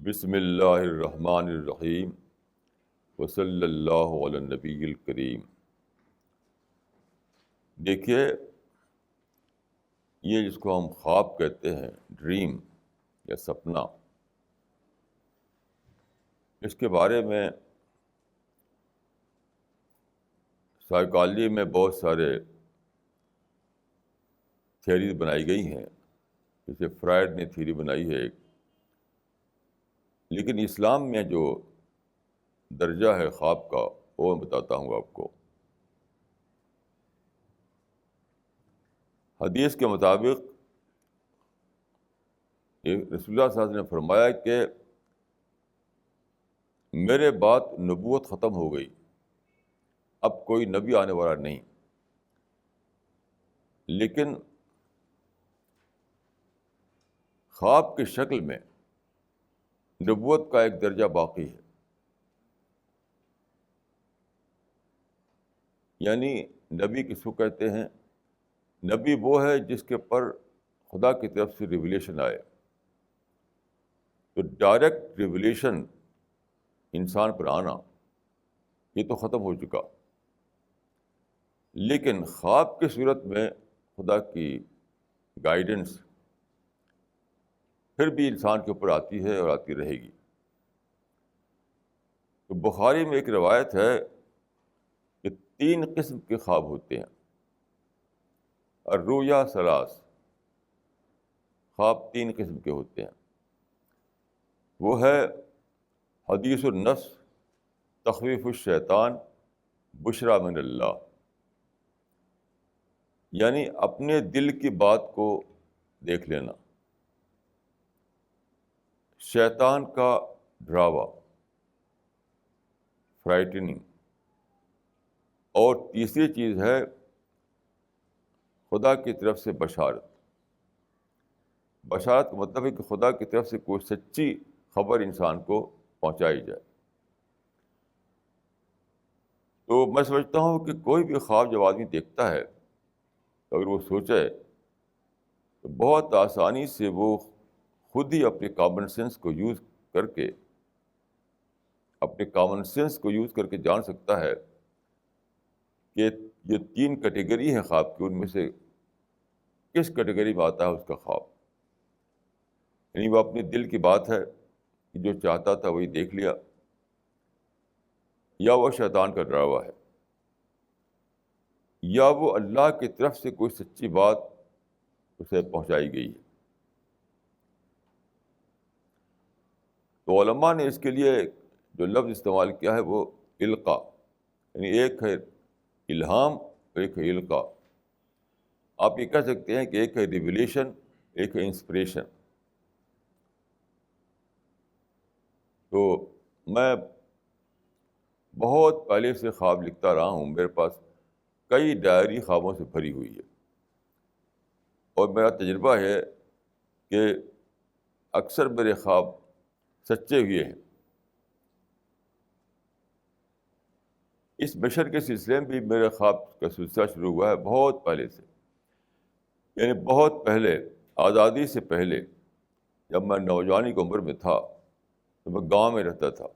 بسم اللہ الرحمن الرحیم وصلی اللہ علی النبی الکریم۔ دیکھیے، یہ جس کو ہم خواب کہتے ہیں، ڈریم یا سپنا، اس کے بارے میں سائیکالوجی میں بہت سارے تھیوریز بنائی گئی ہیں، جیسے فرائڈ نے تھیوری بنائی ہے ایک، لیکن اسلام میں جو درجہ ہے خواب کا وہ میں بتاتا ہوں آپ کو۔ حدیث کے مطابق رسول اللہ صلی اللہ علیہ وسلم نے فرمایا کہ میرے بعد نبوت ختم ہو گئی، اب کوئی نبی آنے والا نہیں، لیکن خواب کی شکل میں نبوت کا ایک درجہ باقی ہے۔ یعنی نبی کس کو کہتے ہیں؟ نبی وہ ہے جس کے پر خدا کی طرف سے ریویلیشن آئے۔ تو ڈائریکٹ ریویلیشن انسان پر آنا یہ تو ختم ہو چکا، لیکن خواب کی صورت میں خدا کی گائیڈنس پھر بھی انسان کے اوپر آتی ہے اور آتی رہے گی۔ تو بخاری میں ایک روایت ہے کہ 3 قسم کے خواب ہوتے ہیں۔ الرؤیا ثلاث، خواب 3 قسم کے ہوتے ہیں۔ وہ ہے حدیث النفس، تخویف الشیطان، بشریٰ من اللہ۔ یعنی اپنے دل کی بات کو دیکھ لینا، شیطان کا ڈراوا، فرائٹننگ، اور تیسری چیز ہے خدا کی طرف سے بشارت۔ بشارت کا مطلب ہے کہ خدا کی طرف سے کوئی سچی خبر انسان کو پہنچائی جائے۔ تو میں سمجھتا ہوں کہ کوئی بھی خواب جب آدمی دیکھتا ہے تو اگر وہ سوچے تو بہت آسانی سے وہ خود ہی اپنے کامن سینس کو یوز کر کے جان سکتا ہے کہ یہ 3 کیٹیگری ہیں خواب کی، ان میں سے کس کیٹیگری میں آتا ہے اس کا خواب۔ یعنی وہ اپنے دل کی بات ہے کہ جو چاہتا تھا وہی دیکھ لیا، یا وہ شیطان کا ڈراوا ہے، یا وہ اللہ کی طرف سے کوئی سچی بات اسے پہنچائی گئی ہے۔ تو علماء نے اس کے لیے جو لفظ استعمال کیا ہے وہ القاء، یعنی ایک ہے الہام اور ایک ہے القاء۔ آپ یہ کہہ سکتے ہیں کہ ایک ہے ریویلیشن، ایک ہے انسپریشن۔ تو میں بہت پہلے سے خواب لکھتا رہا ہوں، میرے پاس کئی ڈائری خوابوں سے بھری ہوئی ہے، اور میرا تجربہ ہے کہ اکثر میرے خواب سچے ہوئے ہیں۔ اس مشن کے سلسلے میں بھی میرے خواب کا سلسلہ شروع ہوا ہے بہت پہلے سے، یعنی بہت پہلے، آزادی سے پہلے، جب میں نوجوانی کی عمر میں تھا تو میں گاؤں میں رہتا تھا،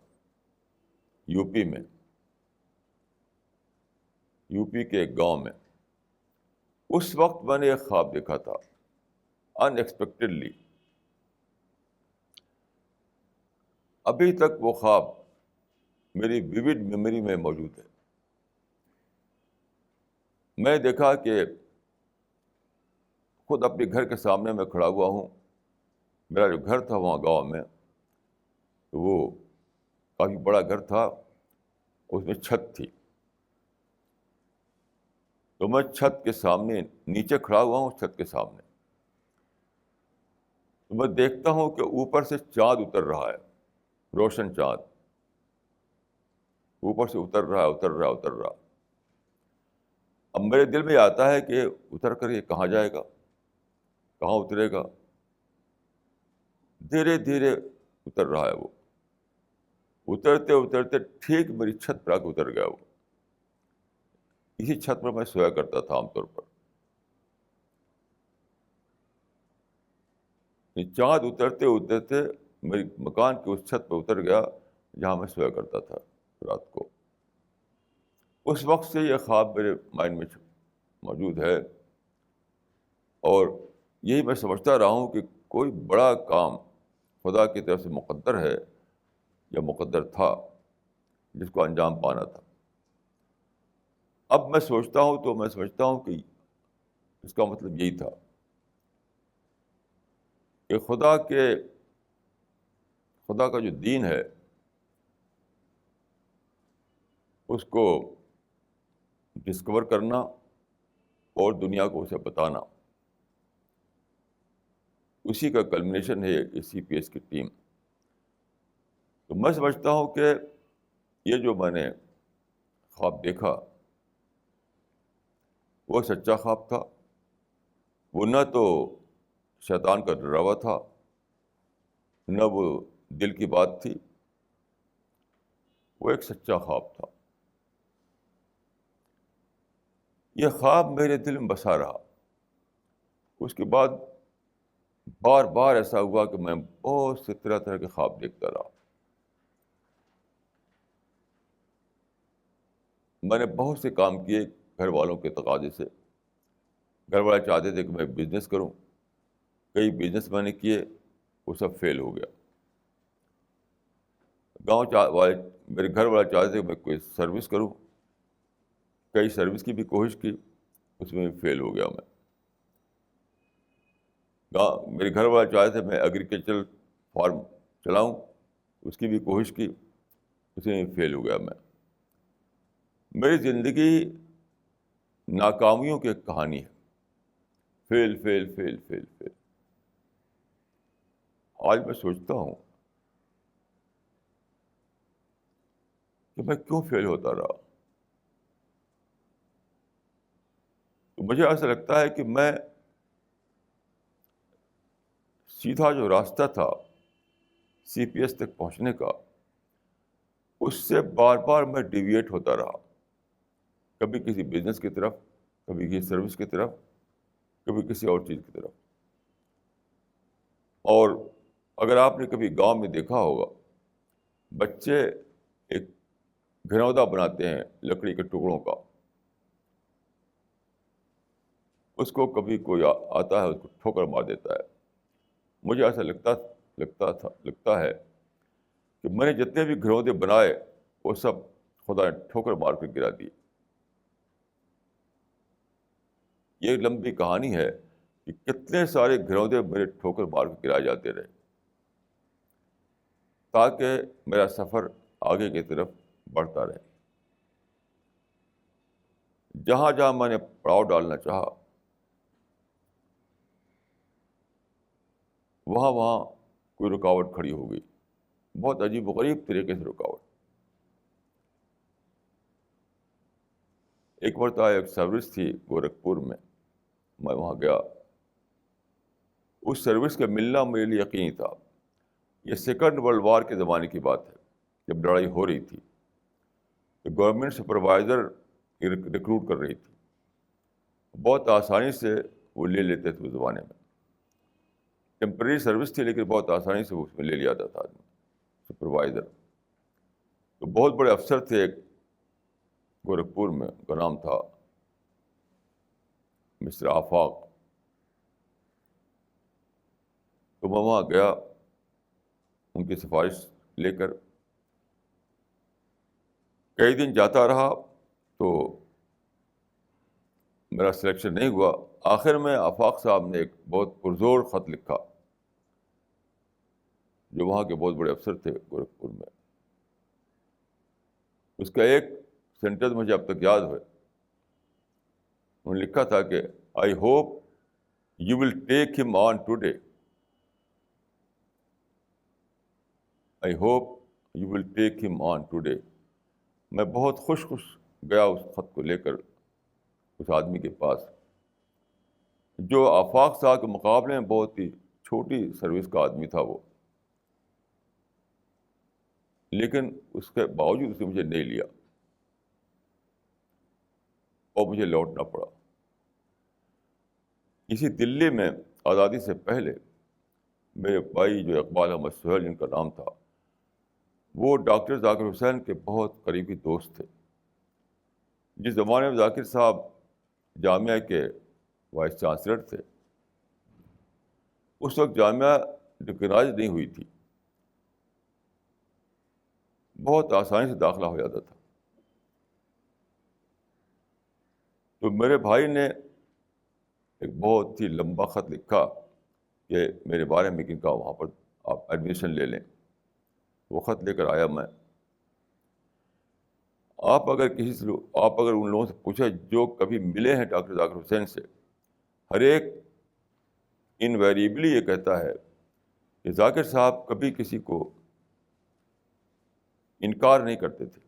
یو پی کے ایک گاؤں میں۔ اس وقت میں نے ایک خواب دیکھا تھا، ان ایکسپیکٹڈلی۔ ابھی تک وہ خواب میری ویوڈ میموری میں موجود ہے۔ میں دیکھا کہ خود اپنے گھر کے سامنے میں کھڑا ہوا ہوں۔ میرا جو گھر تھا وہاں گاؤں میں، تو وہ کافی بڑا گھر تھا، اس میں چھت تھی۔ تو میں چھت کے سامنے نیچے کھڑا ہوا ہوں، چھت کے سامنے، تو میں دیکھتا ہوں کہ اوپر سے چاند اتر رہا ہے، روشن چاند اوپر سے اتر رہا۔ اب میرے دل میں آتا ہے کہ اتر کر یہ کہاں جائے گا، کہاں اترے گا؟ دھیرے دھیرے اتر رہا ہے وہ، اترتے اترتے ٹھیک میری چھت پر آ کے اتر گیا وہ۔ اسی چھت پر میں سویا کرتا تھا عام طور پر۔ چاند اترتے اترتے میری مکان کی اس چھت پہ اتر گیا جہاں میں سویا کرتا تھا رات کو. اس وقت سے یہ خواب میرے مائنڈ میں موجود ہے، اور یہی میں سمجھتا رہا ہوں کہ کوئی بڑا کام خدا کی طرف سے مقدر ہے یا مقدر تھا جس کو انجام پانا تھا. اب میں سوچتا ہوں تو میں سمجھتا ہوں کہ اس کا مطلب یہی تھا کہ خدا کا جو دین ہے اس کو ڈسکور کرنا اور دنیا کو اسے بتانا، اسی کا کلمنیشن ہے یہ CPS کی ٹیم. تو میں سمجھتا ہوں کہ یہ جو میں نے خواب دیکھا وہ سچا خواب تھا. وہ نہ تو شیطان کا ڈراوا تھا، نہ وہ دل کی بات تھی، وہ ایک سچا خواب تھا. یہ خواب میرے دل میں بسا رہا. اس کے بعد بار بار ایسا ہوا کہ میں بہت سے طرح طرح کے خواب دیکھتا رہا. میں نے بہت سے کام کیے گھر والوں کے تقاضے سے. گھر والے چاہتے تھے کہ میں بزنس کروں. کئی بزنس میں نے کیے، وہ سب فیل ہو گیا. والے میرے گھر والے چاہتے تھے کہ میں کوئی سروس کروں. کئی سروس کی بھی کوشش کی، اس میں بھی فیل ہو گیا میں. میرے گھر والے چاہتے تھے میں ایگریکلچرل فارم چلاؤں، اس کی بھی کوشش کی، اس میں بھی فیل ہو گیا میں. میری زندگی ناکامیوں کی ایک کہانی ہے. فیل فیل فیل فیل فیل. آج میں سوچتا ہوں کہ میں کیوں فیل ہوتا رہا. تو مجھے ایسا لگتا ہے کہ میں سیدھا جو راستہ تھا CPS تک پہنچنے کا، اس سے بار بار میں ڈیویٹ ہوتا رہا. کبھی کسی بزنس کی طرف، کبھی کسی سروس کی طرف، کبھی کسی اور چیز کی طرف. اور اگر آپ نے کبھی گاؤں میں دیکھا ہوگا، بچے ایک گھروندا بناتے ہیں لکڑی کے ٹکڑوں کا. اس کو کبھی کوئی آتا ہے، اس کو ٹھوکر مار دیتا ہے. مجھے ایسا لگتا ہے کہ میں نے جتنے بھی گھروندے بنائے وہ سب خدا نے ٹھوکر مار کر گرا دیے. یہ لمبی کہانی ہے کہ کتنے سارے گھروندے میرے ٹھوکر مار کے گرائے جاتے رہے، تاکہ میرا سفر آگے کی طرف بڑھتا رہے. جہاں جہاں میں نے پڑاؤ ڈالنا چاہا، وہاں وہاں کوئی رکاوٹ کھڑی ہو گئی. بہت عجیب و غریب طریقے سے رکاوٹ. ایک مرتبہ ایک سروس تھی گورکھپور میں وہاں گیا. اس سروس کا ملنا میرے لیے یقینی تھا. یہ سیکنڈ ورلڈ وار کے زمانے کی بات ہے، جب لڑائی ہو رہی تھی. تو گورنمنٹ سپروائزر ریکروٹ کر رہی تھی. بہت آسانی سے وہ لے لیتے تھے اس زمانے میں. ٹیمپرری سروس تھی لیکن بہت آسانی سے اس میں لے لیا جاتا تھا آدمی سپروائزر. تو بہت بڑے افسر تھے ایک گورکھپور میں، ان کا نام تھا مسٹر آفاق. تو میں وہاں گیا ان کی سفارش لے کر. کئی دن جاتا رہا تو میرا سلیکشن نہیں ہوا. آخر میں آفاق صاحب نے ایک بہت پرزور خط لکھا، جو وہاں کے بہت بڑے افسر تھے گورکھپور میں. اس کا ایک سینٹنس مجھے اب تک یاد ہے. انہوں نے لکھا تھا کہ آئی hope you will take him on today. I hope you will take him on today. میں بہت خوش گیا اس خط کو لے کر اس آدمی کے پاس، جو آفاق صاحب کے مقابلے میں بہت ہی چھوٹی سروس کا آدمی تھا وہ. لیکن اس کے باوجود اس نے مجھے نہیں لیا اور مجھے لوٹنا پڑا. اسی دلی میں آزادی سے پہلے میرے بھائی جو اقبال احمد سہیل جن کا نام تھا، وہ ڈاکٹر ذاکر حسین کے بہت قریبی دوست تھے. جس زمانے میں ذاکر صاحب جامعہ کے وائس چانسلر تھے، اس وقت جامعہ ریکگنائز نہیں ہوئی تھی، بہت آسانی سے داخلہ ہو جاتا تھا. تو میرے بھائی نے ایک بہت ہی لمبا خط لکھا کہ میرے بارے میں کن کا وہاں پر آپ ایڈمیشن لے لیں. وہ خط لے کر آیا میں. آپ اگر ان لوگوں سے پوچھیں جو کبھی ملے ہیں ڈاکٹر ذاکر حسین سے، ہر ایک انویریبلی یہ کہتا ہے کہ ذاکر صاحب کبھی کسی کو انکار نہیں کرتے تھے،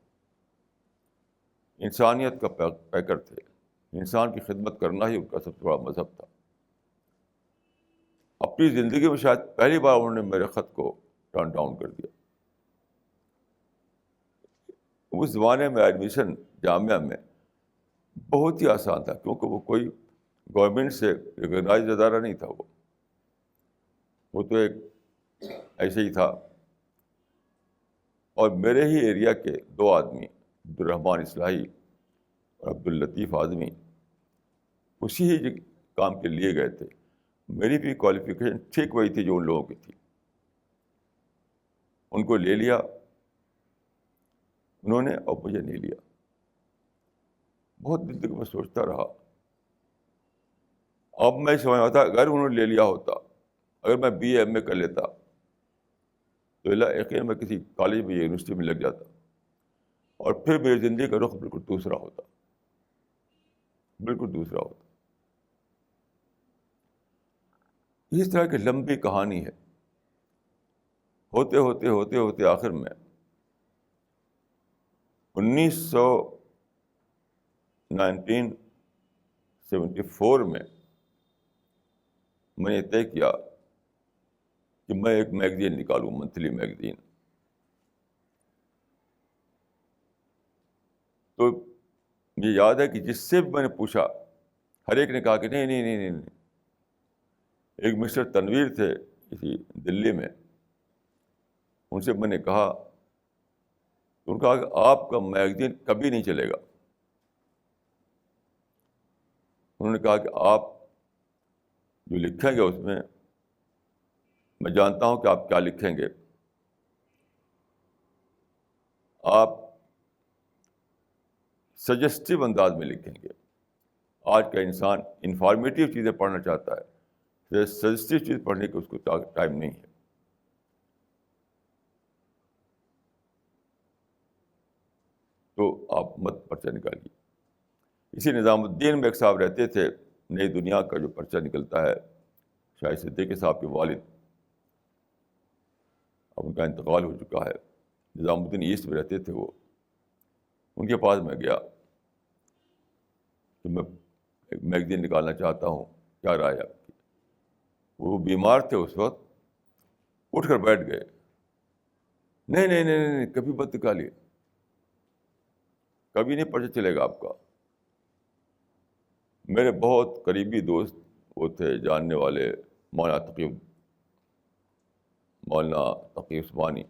انسانیت کا پیکر تھے، انسان کی خدمت کرنا ہی ان کا سب سے بڑا مذہب تھا. اپنی زندگی میں شاید پہلی بار انہوں نے میرے خط کو ٹرن ڈاؤن کر دیا. اس زمانے میں ایڈمیشن جامعہ میں بہت ہی آسان تھا، کیونکہ وہ کوئی گورنمنٹ سے ریکگنائز ادارہ نہیں تھا. وہ تو ایک ایسے ہی تھا. اور میرے ہی ایریا کے 2 آدمی، عبدالرحمٰن اصلاحی اور عبداللطیف اعظمی، اسی ہی کام کے لیے گئے تھے. میری بھی کوالیفیکیشن ٹھیک وہی تھی جو ان لوگوں کی تھی. ان کو لے لیا انہوں نے اور مجھے نہیں لیا. بہت دن تک میں سوچتا رہا. اب میں سمجھ آتا اگر انہوں نے لے لیا ہوتا، اگر میں بی اے ایم اے کر لیتا تو اللہ یقین میں کسی کالج میں یا یونیورسٹی میں لگ جاتا، اور پھر میری زندگی کا رخ بالکل دوسرا ہوتا، بالکل دوسرا ہوتا. اس طرح کی لمبی کہانی ہے. ہوتے ہوتے ہوتے ہوتے آخر میں 1974 میں نے طے کیا کہ میں ایک میگزین نکالوں، منتھلی میگزین. تو مجھے یاد ہے کہ جس سے بھی میں نے پوچھا، ہر ایک نے کہا کہ نہیں نہیں نہیں نہیں نہیں. ایک مسٹر تنویر تھے اسی دلی میں، ان سے میں نے کہا، انہوں نے کہا کہ آپ کا میگزین کبھی نہیں چلے گا. انہوں نے کہا کہ آپ جو لکھیں گے اس میں جانتا ہوں کہ آپ کیا لکھیں گے. آپ سجسٹیو انداز میں لکھیں گے. آج کا انسان انفارمیٹیو چیزیں پڑھنا چاہتا ہے، سجسٹیو چیز پڑھنے کی اس کو ٹائم نہیں ہے. تو آپ مت پرچہ نکالیے. اسی نظام الدین میں ایک صاحب رہتے تھے، نئی دنیا کا جو پرچہ نکلتا ہے، شاہد صدیقی صاحب کے والد، اب ان کا انتقال ہو چکا ہے. نظام الدین ایسٹ میں رہتے تھے وہ. ان کے پاس میں گیا کہ میں ایک میگزین نکالنا چاہتا ہوں، کیا رائے آپ کی؟ وہ بیمار تھے اس وقت، اٹھ کر بیٹھ گئے. نہیں نہیں نہیں نہیں، کبھی مت نکالیے، کبھی نہیں پرچہ چلے گا آپ کا. میرے بہت قریبی دوست وہ تھے، جاننے والے، مولانا تقی عثمانی،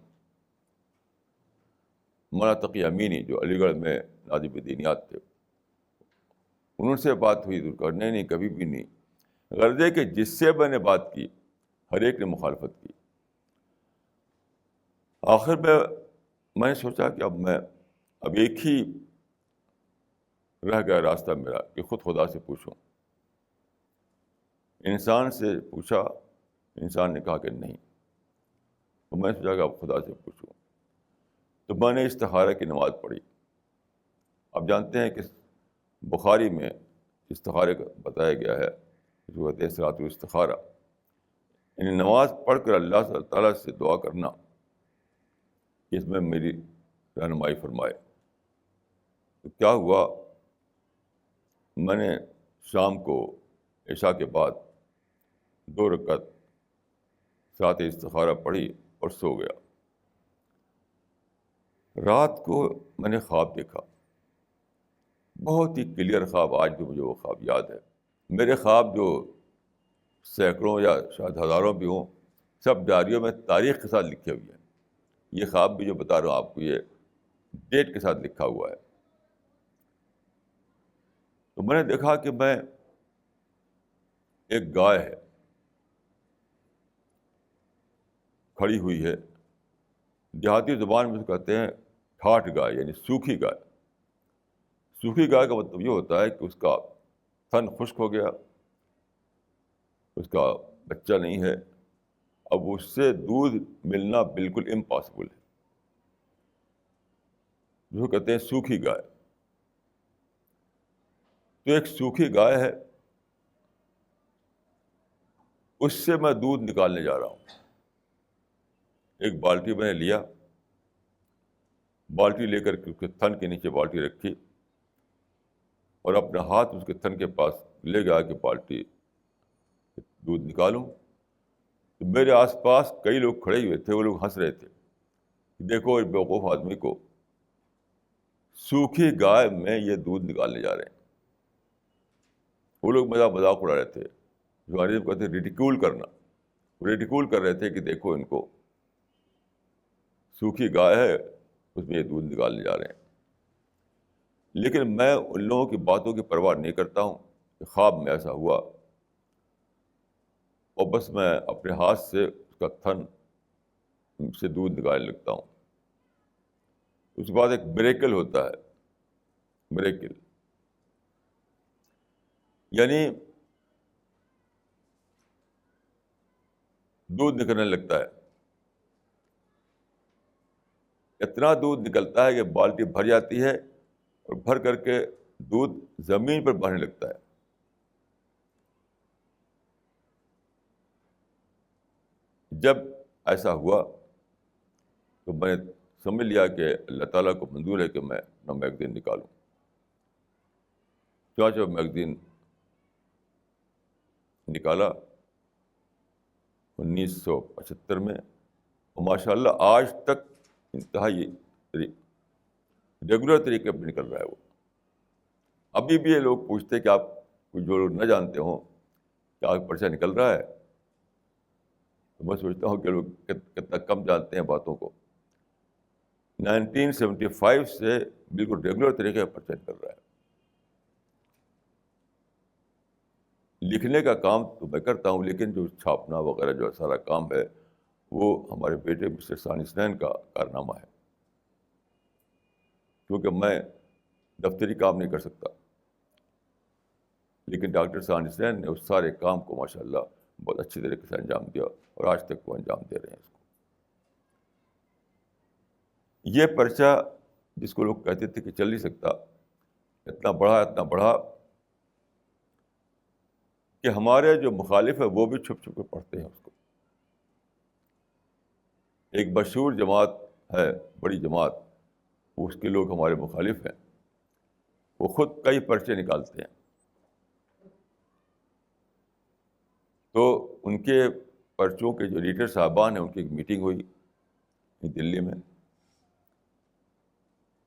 مولانا تقی امینی جو علی گڑھ میں ناظم دینیات تھے. انہوں سے بات ہوئی تو کہا نہیں نہیں کبھی بھی نہیں. غرض ہے کہ جس سے میں نے بات کی ہر ایک نے مخالفت کی. آخر میں نے سوچا کہ اب ایک ہی رہ گیا راستہ میرا کہ خود خدا سے پوچھوں. انسان سے پوچھا، انسان نے کہا کہ نہیں. تو میں نے سوچا کہ اب خدا سے پوچھوں. تو میں نے استخارہ کی نماز پڑھی. آپ جانتے ہیں کہ بخاری میں استخارے کا بتایا گیا ہے، جو کہتے ہیں صلاۃ الاستخارہ، یعنی نماز پڑھ کر اللہ تعالیٰ سے دعا کرنا کہ اس میں میری رہنمائی فرمائے. تو کیا ہوا، میں نے شام کو عشاء کے بعد 2 رکعت صلاۃ استخارہ پڑھی اور سو گیا. رات کو میں نے خواب دیکھا، بہت ہی کلیئر خواب. آج بھی مجھے وہ خواب یاد ہے. میرے خواب جو سینکڑوں یا شاید ہزاروں بھی ہوں، سب ڈائریوں میں تاریخ کے ساتھ لکھے ہوئے ہیں. یہ خواب بھی جو بتا رہا ہوں آپ کو یہ ڈیٹ کے ساتھ لکھا ہوا ہے. تو میں نے دیکھا کہ میں ایک گائے ہے کھڑی ہوئی ہے. دیہاتی زبان میں کہتے ہیں ٹھاٹھ گائے, یعنی سوکھی گائے. سوکھی گائے کا مطلب یہ ہوتا ہے کہ اس کا تھن خشک ہو گیا, اس کا بچہ نہیں ہے, اب اس سے دودھ ملنا بالکل امپاسبل ہے, جو کہتے ہیں سوکھی گائے. تو ایک سوکھی گائے ہے, اس سے میں دودھ نکالنے جا رہا ہوں. ایک بالٹی میں نے لیا, بالٹی لے کر کے اس کے تھن کے نیچے بالٹی رکھی اور اپنا ہاتھ اس کے تھن کے پاس لے گیا کہ بالٹی دودھ نکالوں. تو میرے آس پاس کئی لوگ کھڑے ہوئے تھے, وہ لوگ ہنس رہے تھے کہ دیکھو اس بیوقوف آدمی کو, سوکھی گائے میں یہ دودھ نکالنے جا رہے ہیں. وہ لوگ مذاق اڑا رہے تھے, جو انگریزی میں کہتے ہیں ریڈیکیول کرنا. وہ ریڈیکیول کر رہے تھے کہ دیکھو ان کو, سوکھی گائے ہے اس میں یہ دودھ نکالنے جا رہے ہیں. لیکن میں ان لوگوں کی باتوں کی پرواہ نہیں کرتا ہوں کہ خواب میں ایسا ہوا, اور بس میں اپنے ہاتھ سے اس کا تھن سے دودھ نکالنے لگتا ہوں. اس کے بعد ایک میریکل ہوتا ہے, میریکل یعنی دودھ نکلنے لگتا ہے. اتنا دودھ نکلتا ہے کہ بالٹی بھر جاتی ہے اور بھر کر کے دودھ زمین پر بہنے لگتا ہے. جب ایسا ہوا تو میں نے سمجھ لیا کہ اللہ تعالیٰ کو منظور ہے کہ میں اپنا میگزین نکالوں. چنانچہ میگزین نکالا 1975 میں, اور ماشاء اللہ آج تک انتہائی ریگولر طریقے پہ نکل رہا ہے وہ. ابھی بھی یہ لوگ پوچھتے ہیں کہ آپ جو لوگ نہ جانتے ہوں کہ آپ پرچہ نکل رہا ہے, تو میں سوچتا ہوں کہ لوگ کتنا کم جانتے ہیں باتوں کو. 1975 سے بالکل ریگولر طریقے پر پرچہ نکل رہا ہے. لکھنے کا کام تو میں کرتا ہوں, لیکن جو چھاپنا وغیرہ جو سارا کام ہے وہ ہمارے بیٹے مسٹر ثانی حسنین کا کارنامہ ہے, کیونکہ میں دفتری کام نہیں کر سکتا. لیکن ڈاکٹر ثانی حسنین نے اس سارے کام کو ماشاء اللہ بہت اچھی طریقے سے انجام دیا, اور آج تک وہ انجام دے رہے ہیں اس کو. یہ پرچہ جس کو لوگ کہتے تھے کہ چل نہیں سکتا, اتنا بڑھا کہ ہمارے جو مخالف ہیں وہ بھی چھپ چھپ کے پڑھتے ہیں اس کو. ایک مشہور جماعت ہے, بڑی جماعت, اس کے لوگ ہمارے مخالف ہیں, وہ خود کئی پرچے نکالتے ہیں. تو ان کے پرچوں کے جو ایڈیٹر صاحبان ہیں ان کی ایک میٹنگ ہوئی دلی میں.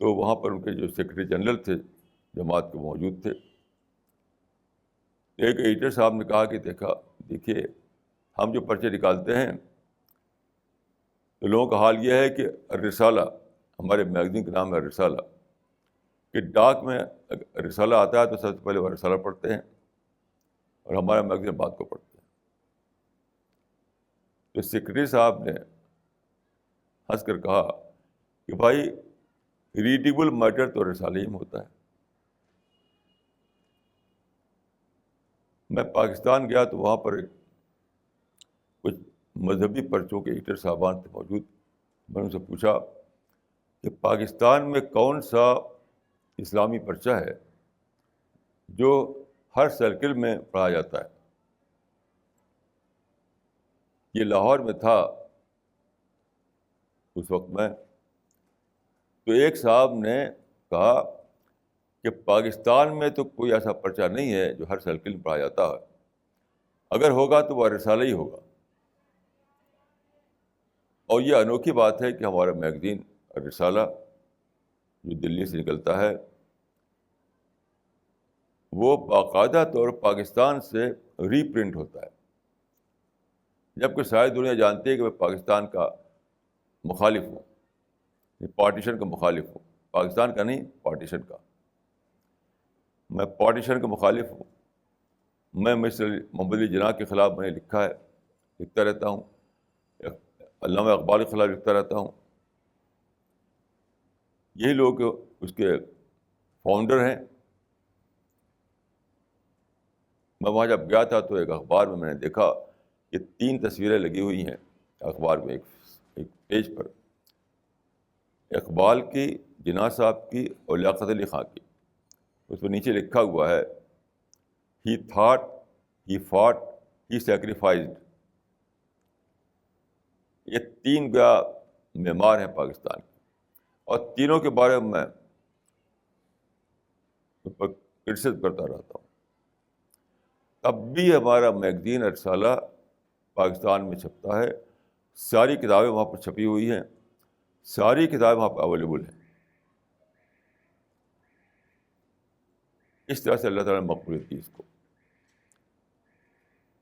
تو وہاں پر ان کے جو سیکرٹری جنرل تھے جماعت کے موجود تھے. ایک ایڈیٹر صاحب نے کہا کہ دیکھیے ہم جو پرچے نکالتے ہیں تو لوگوں کا حال یہ ہے کہ الرسالہ, ہمارے میگزین کا نام ہے الرسالہ, کہ ڈاک میں رسالہ آتا ہے تو سب سے پہلے وہ رسالہ پڑھتے ہیں اور ہمارا میگزین بعد کو پڑھتے ہیں. تو سیکرٹری صاحب نے ہنس کر کہا کہ بھائی ریڈیبل میٹر تو رسالے ہی میں ہوتا ہے. میں پاکستان گیا تو وہاں پر کچھ مذہبی پرچوں کے ایڈیٹر صاحبان تھے موجود. میں نے ان سے پوچھا کہ پاکستان میں کون سا اسلامی پرچہ ہے جو ہر سرکل میں پڑھا جاتا ہے. یہ لاہور میں تھا اس وقت میں. تو ایک صاحب نے کہا کہ پاکستان میں تو کوئی ایسا پرچہ نہیں ہے جو ہر سرکل میں پڑھا جاتا ہے, اگر ہوگا تو وہ رسالہ ہی ہوگا. اور یہ انوکھی بات ہے کہ ہمارا میگزین رسالہ جو دلی سے نکلتا ہے وہ باقاعدہ طور پر پاکستان سے ری پرنٹ ہوتا ہے. جبکہ ساری دنیا جانتی ہے کہ میں پاکستان کا مخالف ہوں، پارٹیشن کا مخالف ہوں، پاکستان کا نہیں، پارٹیشن کا. میں پارٹیشن کا مخالف ہوں. میں مسٹر محمد علی جناح کے خلاف میں نے لکھا ہے، لکھتا رہتا ہوں. علامہ اقبال کے خلاف لکھتا رہتا ہوں. یہی لوگ اس کے فاؤنڈر ہیں. میں وہاں جب گیا تھا تو ایک اخبار میں نے دیکھا کہ 3 تصویریں لگی ہوئی ہیں اخبار میں، ایک پیج پر، اقبال کی، جناح صاحب کی اور لیاقت علی خان کی. اس میں نیچے لکھا ہوا ہے ہی تھاٹ، ہی فاٹ، ہی سیکریفائزڈ. یہ 3 گیا معمار ہیں پاکستان کے، اور تینوں کے بارے میں کرٹیسائز کرتا رہتا ہوں. تب بھی ہمارا میگزین رسالہ پاکستان میں چھپتا ہے، ساری کتابیں وہاں پر چھپی ہوئی ہیں، ساری کتابیں وہاں پہ اویلیبل ہیں. اس طرح سے اللہ تعالیٰ نے مقبولیت کی اس کو.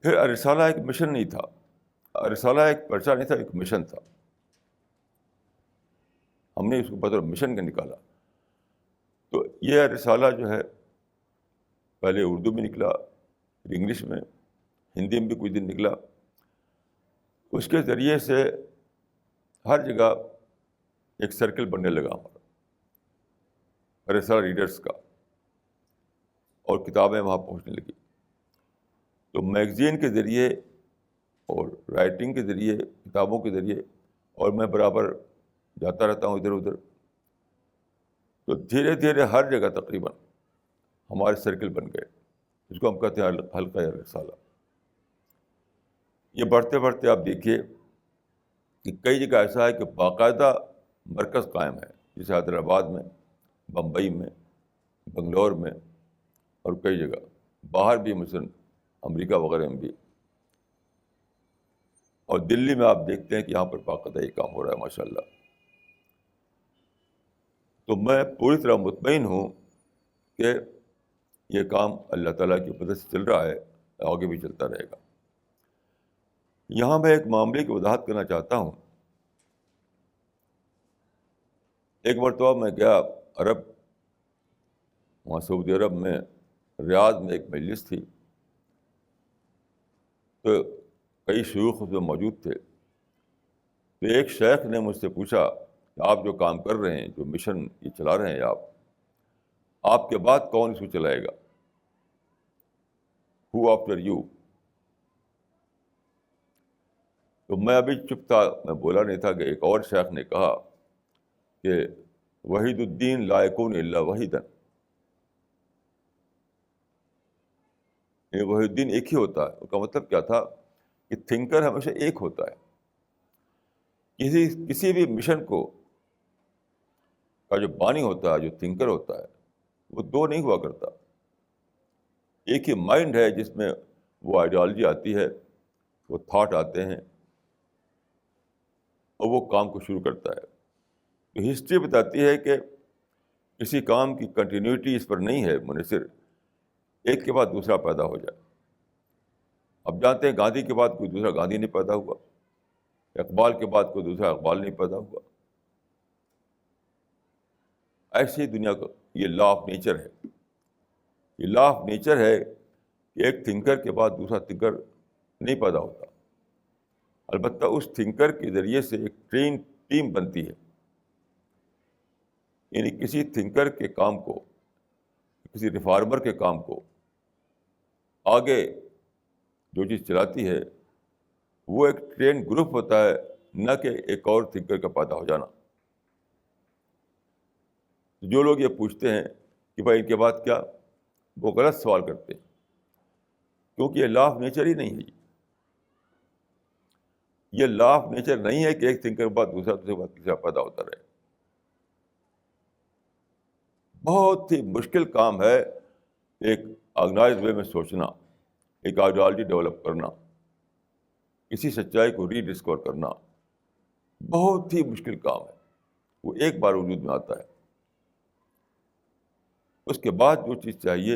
پھر رسالہ ایک مشن نہیں تھا، رسالہ ایک پرچہ نہیں تھا، ایک مشن تھا. ہم نے اس کو بطور مشن کا نکالا. تو یہ رسالہ جو ہے پہلے اردو میں نکلا، پھر انگلش میں، ہندی میں بھی کچھ دن نکلا. اس کے ذریعے سے ہر جگہ ایک سرکل بننے لگا ہمارا رسالہ ریڈرس کا، اور کتابیں وہاں پہنچنے لگی. تو میگزین کے ذریعے اور رائٹنگ کے ذریعے، کتابوں کے ذریعے، اور میں برابر جاتا رہتا ہوں ادھر ادھر. تو دھیرے دھیرے ہر جگہ تقریباً ہمارے سرکل بن گئے، جس کو ہم کہتے ہیں حلقہ یا رسالہ. یہ بڑھتے بڑھتے آپ دیکھیے کہ کئی جگہ ایسا ہے کہ باقاعدہ مرکز قائم ہے، جیسے حیدرآباد میں، بمبئی میں، بنگلور میں، اور کئی جگہ باہر بھی، مثلاً امریکہ وغیرہ میں بھی. اور دلی میں آپ دیکھتے ہیں کہ یہاں پر باقاعدہ یہ کام ہو رہا ہے ماشاء اللہ. تو میں پوری طرح مطمئن ہوں کہ یہ کام اللہ تعالیٰ کی مدد سے چل رہا ہے، آگے بھی چلتا رہے گا. یہاں میں ایک معاملے کی وضاحت کرنا چاہتا ہوں. ایک مرتبہ میں گیا عرب، وہاں سعودی عرب میں ریاض میں ایک مجلس تھی، تو کئی شیوخ اس میں موجود تھے. تو ایک شیخ نے مجھ سے پوچھا کہ آپ جو کام کر رہے ہیں، جو مشن یہ چلا رہے ہیں آپ کے بعد کون اس کو چلائے گا؟ ہو آفٹر یو؟ تو میں ابھی چپ تھا، میں بولا نہیں تھا کہ ایک اور شیخ نے کہا کہ وحید الدین لا یکون الا وحیدا. یہ وحید الدین ایک ہی ہوتا ہے. اس کا مطلب کیا تھا کہ تھنکر ہمیشہ ایک ہوتا ہے. کسی بھی مشن کو کا جو بانی ہوتا ہے، جو تھنکر ہوتا ہے، وہ 2 نہیں ہوا کرتا. ایک ہی مائنڈ ہے جس میں وہ آئیڈیالوجی آتی ہے، وہ تھاٹ آتے ہیں، اور وہ کام کو شروع کرتا ہے. تو ہسٹری بتاتی ہے کہ کسی کام کی کنٹینیوٹی اس پر نہیں ہے منحصر، ایک کے بعد دوسرا پیدا ہو جائے. اب جانتے ہیں گاندھی کے بعد کوئی دوسرا گاندھی نہیں پیدا ہوا، اقبال کے بعد کوئی دوسرا اقبال نہیں پیدا ہوا. ایسی ہی دنیا کا یہ لا آف نیچر ہے. یہ لا آف نیچر ہے کہ ایک تھنکر کے بعد دوسرا تھنکر نہیں پیدا ہوتا. البتہ اس تھنکر کے ذریعے سے ایک ٹرین ٹیم بنتی ہے. یعنی کسی تھنکر کے کام کو، کسی ریفارمر کے کام کو آگے جو چیز چلاتی ہے، وہ ایک ٹرین گروپ ہوتا ہے، نہ کہ ایک اور تھنکر کا پیدا ہو جانا. جو لوگ یہ پوچھتے ہیں کہ بھائی ان کے بعد کیا، وہ غلط سوال کرتے ہیں، کیونکہ یہ لا آف نیچر ہی نہیں ہے. یہ لا آف نیچر نہیں ہے کہ ایک تھنکر کے بعد دوسرا، دوسرے بعد تیسرا پیدا ہوتا رہے. بہت ہی مشکل کام ہے ایک آرگنائز وے میں سوچنا، ایک آئیڈیالوجی ڈیولپ کرنا، کسی سچائی کو ری ڈسکور کرنا. بہت ہی مشکل کام ہے. وہ ایک بار وجود میں آتا ہے. اس کے بعد جو چیز چاہیے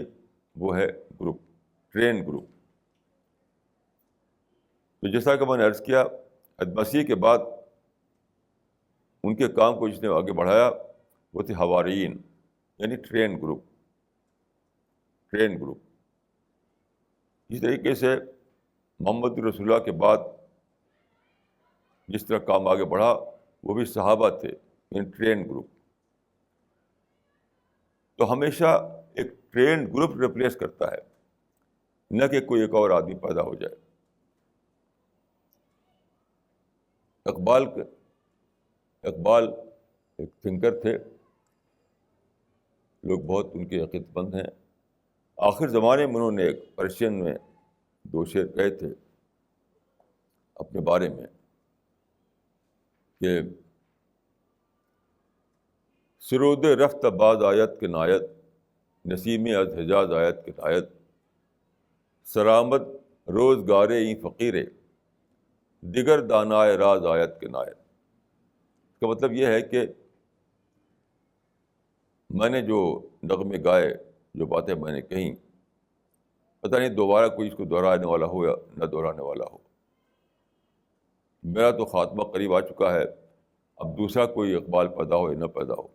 وہ ہے گروپ، ٹرین گروپ. تو جیسا کہ میں نے عرض کیا، مسیح کے بعد ان کے کام کو جس نے آگے بڑھایا وہ تھے حواریین، یعنی ٹرین گروپ. اسی طریقے سے محمد رسول اللہ کے بعد جس طرح کام آگے بڑھا وہ بھی صحابہ تھے، یعنی ٹرین گروپ. تو ہمیشہ ایک ٹرین گروپ ریپلیس کرتا ہے، نہ کہ کوئی ایک اور آدمی پیدا ہو جائے. اقبال ایک تھنکر تھے، لوگ بہت ان کے عقیدت مند ہیں. آخر زمانے میں انہوں نے ایک پرشین میں 2 شعر کہے تھے اپنے بارے میں کہ سرود رفت باز آیت کے نایت، نسیمی از حجاز آیت کے نایت، سرآمد روزگارے ای فقیرے، دیگر دانائے راز آیت کے نایت. اس کا مطلب یہ ہے کہ میں نے جو نغمے گائے، جو باتیں میں نے کہیں، پتہ نہیں دوبارہ کوئی اس کو دہرانے والا ہو یا نہ دہرانے والا ہو. میرا تو خاتمہ قریب آ چکا ہے، اب دوسرا کوئی اقبال پیدا ہو یا نہ پیدا ہو.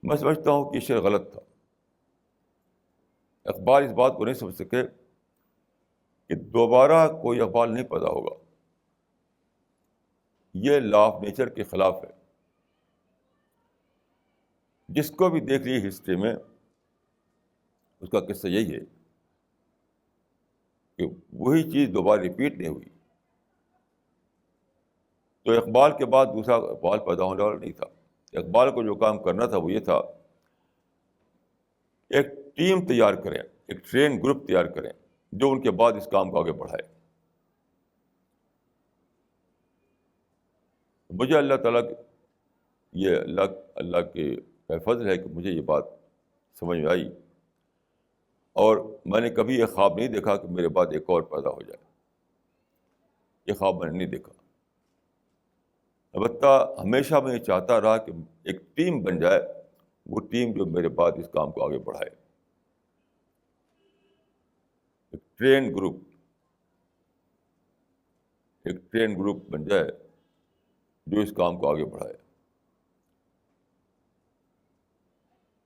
میں سمجھتا ہوں کہ یہ شعر غلط تھا. اقبال اس بات کو نہیں سمجھ سکے کہ دوبارہ کوئی اقبال نہیں پیدا ہوگا. یہ لا آف نیچر کے خلاف ہے. جس کو بھی دیکھ لیے ہسٹری میں اس کا قصہ یہی ہے کہ وہی چیز دوبارہ ریپیٹ نہیں ہوئی. تو اقبال کے بعد دوسرا اقبال پیدا ہونے والا نہیں تھا. اقبال کو جو کام کرنا تھا وہ یہ تھا، ایک ٹیم تیار کریں، ایک ٹرین گروپ تیار کریں جو ان کے بعد اس کام کو آگے بڑھائے. مجھے اللہ تعالیٰ یہ اللہ کے فضل ہے کہ مجھے یہ بات سمجھ میں آئی، اور میں نے کبھی یہ خواب نہیں دیکھا کہ میرے بعد ایک اور پیدا ہو جائے. یہ خواب میں نے نہیں دیکھا. البتہ ہمیشہ میں یہ چاہتا رہا کہ ایک ٹیم بن جائے، وہ ٹیم جو میرے بعد اس کام کو آگے بڑھائے. ایک ٹرین گروپ بن جائے جو اس کام کو آگے بڑھائے.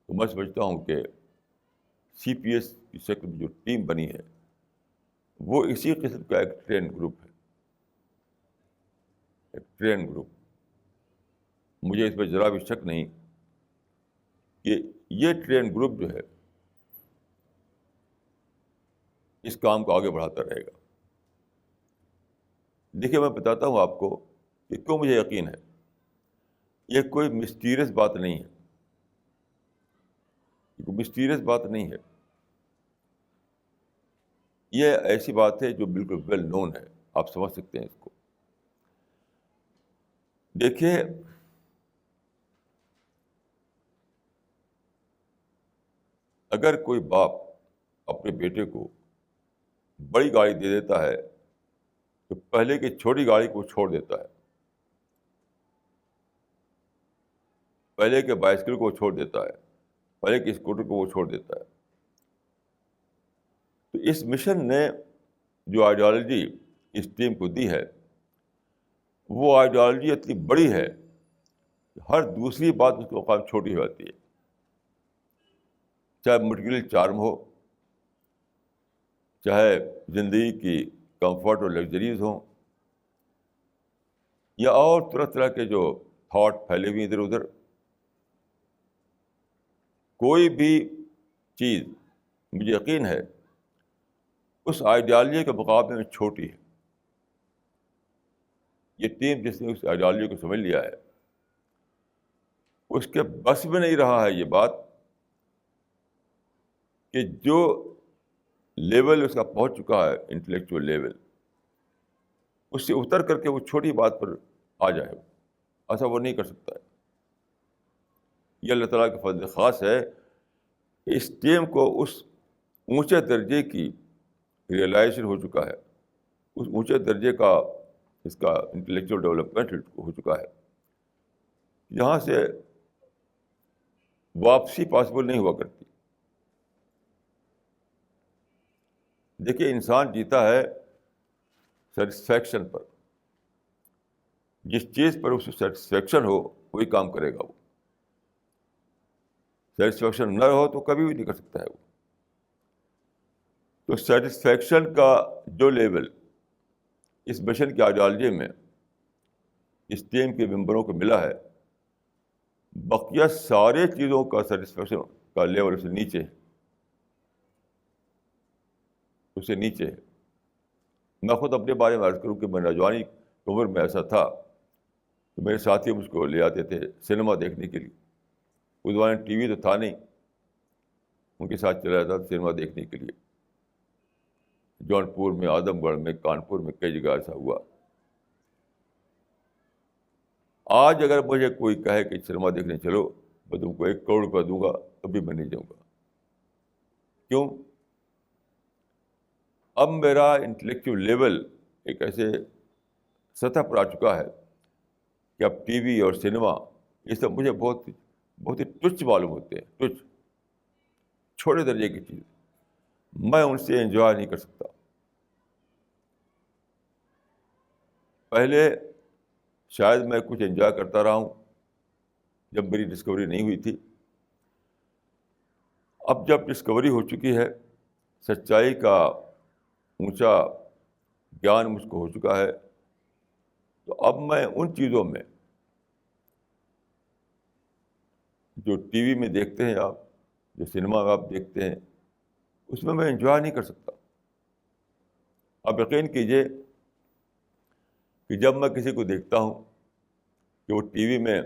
تو میں سمجھتا ہوں کہ سی پی ایس کی شکل میں جو ٹیم بنی ہے وہ اسی قسم کا ایک ٹرین گروپ ہے. ایک ٹرین گروپ. مجھے اس پہ ذرا بھی شک نہیں کہ یہ ٹرین گروپ جو ہے اس کام کو آگے بڑھاتا رہے گا. دیکھیے میں بتاتا ہوں آپ کو کہ کیوں مجھے یقین ہے. یہ کوئی مسٹیریس بات نہیں ہے. یہ کوئی مسٹیریس بات نہیں ہے. یہ ایسی بات ہے جو بالکل ویل نون ہے، آپ سمجھ سکتے ہیں اس کو. دیکھیے اگر کوئی باپ اپنے بیٹے کو بڑی گاڑی دے دیتا ہے تو پہلے کی چھوٹی گاڑی کو چھوڑ دیتا ہے، پہلے کے بائسکل کو چھوڑ دیتا ہے، پہلے کے اسکوٹر کو وہ چھوڑ دیتا ہے. تو اس مشن نے جو آئیڈیالوجی اس ٹیم کو دی ہے وہ آئیڈیالوجی اتنی بڑی ہے کہ ہر دوسری بات اس کے مقابلے چھوٹی ہو جاتی ہے. چاہے مٹیریل چارم ہو، چاہے زندگی کی کمفرٹ اور لگژریز ہوں، یا اور طرح طرح کے جو تھاٹ پھیلے ہوئے ادھر ادھر، کوئی بھی چیز مجھے یقین ہے اس آئیڈیالوجی کے مقابلے میں چھوٹی ہے. یہ ٹیم جس نے اس آئیڈیالوجی کو سمجھ لیا ہے اس کے بس میں نہیں رہا ہے یہ بات کہ جو لیول اس کا پہنچ چکا ہے انٹلیکچوئل لیول، اس سے اتر کر کے وہ چھوٹی بات پر آ جائے. ایسا وہ نہیں کر سکتا ہے. یہ اللہ تعالیٰ کا فضل خاص ہے کہ اس ٹیم کو اس اونچے درجے کی ریئلائزیشن ہو چکا ہے، اس اونچے درجے کا اس کا انٹلیکچوئل ڈیولپمنٹ ہو چکا ہے جہاں سے واپسی پاسبل نہیں ہوا کرتی. دیکھیے انسان جیتا ہے سیٹسفیکشن پر. جس چیز پر اسے سیٹسفیکشن ہو وہی کام کرے گا. وہ سیٹسفیکشن نہ ہو تو کبھی بھی نہیں کر سکتا ہے وہ. تو سیٹسفیکشن کا جو لیول اس مشن کی آئیڈیالوجی میں اس ٹیم کے ممبروں کو ملا ہے، بقیہ سارے چیزوں کا سیٹسفیکشن کا لیول اس سے نیچے ہے. اس سے نیچے ہے. میں خود اپنے بارے میں عرض کروں کہ میں نوجوانی عمر میں ایسا تھا کہ میرے ساتھی مجھ کو لے آتے تھے سنیما دیکھنے کے لیے. اس زمانے ٹی وی تو تھا نہیں، ان کے ساتھ چلا جاتا تھا سنیما دیکھنے کے لیے. جونپور میں، اعظم گڑھ میں، کانپور میں کئی جگہ ایسا ہوا. آج اگر مجھے کوئی کہے کہ سنیما دیکھنے چلو، میں تم کو 1 کروڑ روپیہ دوں گا، ابھی میں نہیں جاؤں گا. کیوں؟ اب میرا انٹلیکچوئل لیول ایک ایسے سطح پر آ چکا ہے کہ اب ٹی وی اور سنیما یہ سب مجھے بہت بہت ہی تچھ معلوم ہوتے ہیں. تچھ، چھوٹے درجے کی چیز. میں ان سے انجوائے نہیں کر سکتا. پہلے شاید میں کچھ انجوائے کرتا رہا ہوں جب میری ڈسکوری نہیں ہوئی تھی. اب جب ڈسکوری ہو چکی ہے، سچائی کا اونچا گیان مجھ کو ہو چکا ہے، تو اب میں ان چیزوں میں جو ٹی وی میں دیکھتے ہیں آپ، جو سنیما میں آپ دیکھتے ہیں، اس میں انجوائے نہیں کر سکتا. آپ یقین کیجیے کہ جب میں کسی کو دیکھتا ہوں کہ وہ ٹی وی میں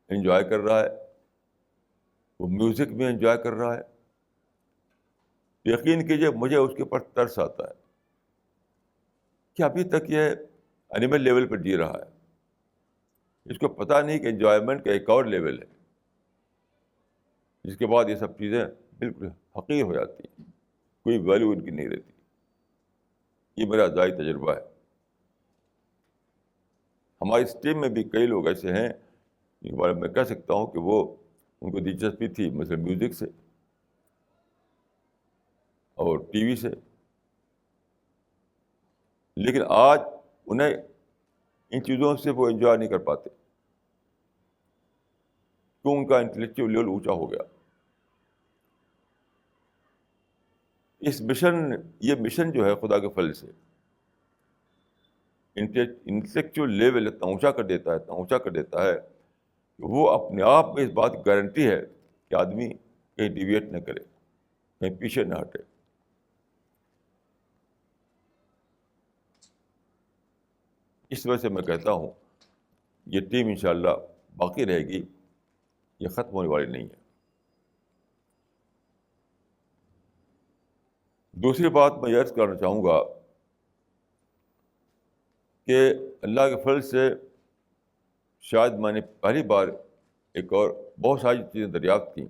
انجوائے کر رہا ہے، وہ میوزک میں انجوائے کر رہا ہے، یقین کیجیے مجھے اس کے اوپر ترس آتا ہے کہ ابھی تک یہ اینیمل لیول پر جی رہا ہے. اس کو پتہ نہیں کہ انجوائمنٹ کا ایک اور لیول ہے جس کے بعد یہ سب چیزیں بالکل حقیر ہو جاتی ہیں، کوئی ویلیو ان کی نہیں رہتی. یہ میرا ذاتی تجربہ ہے. ہماری اس ٹیم میں بھی کئی لوگ ایسے ہیں جن کے بارے میں کہہ سکتا ہوں کہ وہ ان کو دلچسپی تھی مثلا میوزک سے اور ٹی وی سے، لیکن آج انہیں ان چیزوں سے وہ انجوائے نہیں کر پاتے کیوں؟ ان کا انٹلیکچوئل لیول اونچا ہو گیا. یہ مشن جو ہے خدا کے فضل سے انٹلیکچوئل لیول اتنا اونچا کر دیتا ہے کہ وہ اپنے آپ میں اس بات کی گارنٹی ہے کہ آدمی کہیں ڈیویٹ نہ کرے، کہیں پیچھے نہ ہٹے. اس وجہ سے میں کہتا ہوں یہ ٹیم انشاءاللہ باقی رہے گی، یہ ختم ہونے والی نہیں ہے. دوسری بات میں یہ عرض کرنا چاہوں گا کہ اللہ کے فضل سے شاید میں نے پہلی بار ایک اور بہت ساری چیزیں دریافت کیں.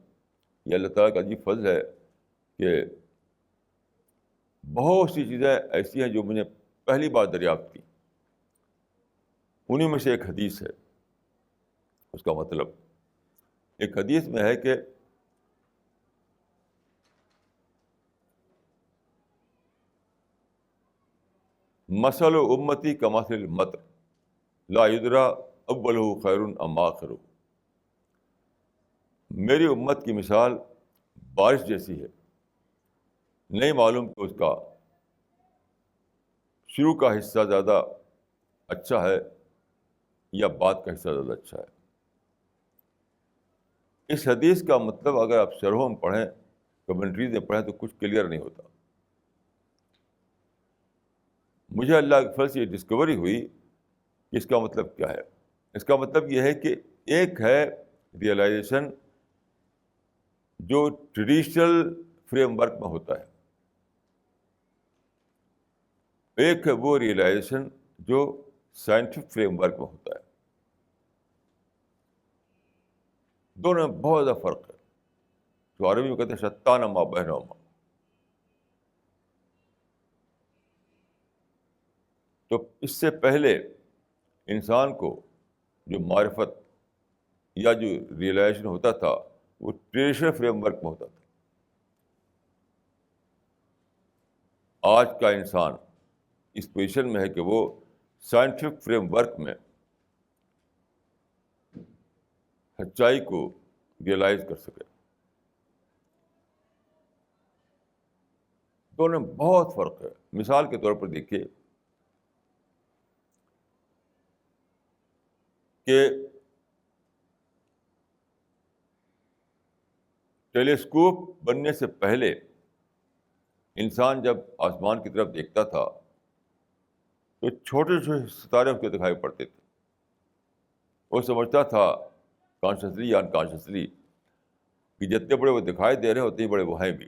یہ اللہ تعالیٰ کا عجیب فضل ہے کہ بہت سی چیزیں ایسی ہیں جو میں نے پہلی بار دریافت کی. انہیں میں سے ایک حدیث ہے. اس کا مطلب ایک حدیث میں ہے کہ مثل امتی کمثل المطر لا یدری اولہ خیر ام آخرہ. میری امت کی مثال بارش جیسی ہے، نہیں معلوم کہ اس کا شروع کا حصہ زیادہ اچھا ہے یا بعد کا حصہ زیادہ اچھا ہے. اس حدیث کا مطلب اگر آپ شرحوں میں پڑھیں، کمنٹریز میں پڑھیں تو کچھ کلیئر نہیں ہوتا. مجھے اللہ کے فضل سے یہ ڈسکوری ہوئی کہ اس کا مطلب کیا ہے. اس کا مطلب یہ ہے کہ ایک ہے ریئلائزیشن جو ٹریڈیشنل فریم ورک میں ہوتا ہے، ایک ہے وہ ریئلائزیشن جو سائنٹیفک فریم ورک میں ہوتا ہے. دونوں میں بہت زیادہ فرق ہے. جو عربی میں کہتے ہیں شتان ما بینہما. تو اس سے پہلے انسان کو جو معرفت یا جو ریئلائزیشن ہوتا تھا وہ ٹریڈیشنل فریم ورک میں ہوتا تھا. آج کا انسان اس پوزیشن میں ہے کہ وہ سائنٹیفک فریم ورک میں سچائی کو ریئلائز کر سکے. دونوں میں بہت فرق ہے. مثال کے طور پر دیکھیے کہ ٹیلیسکوپ بننے سے پہلے انسان جب آسمان کی طرف دیکھتا تھا تو چھوٹے چھوٹے ستارے اس کو دکھائی پڑتے تھے. وہ سمجھتا تھا کانشیسلی یا انکانشیسلی کہ جتنے بڑے وہ دکھائی دے رہے ہیں اتنے بڑے وہ ہیں بھی.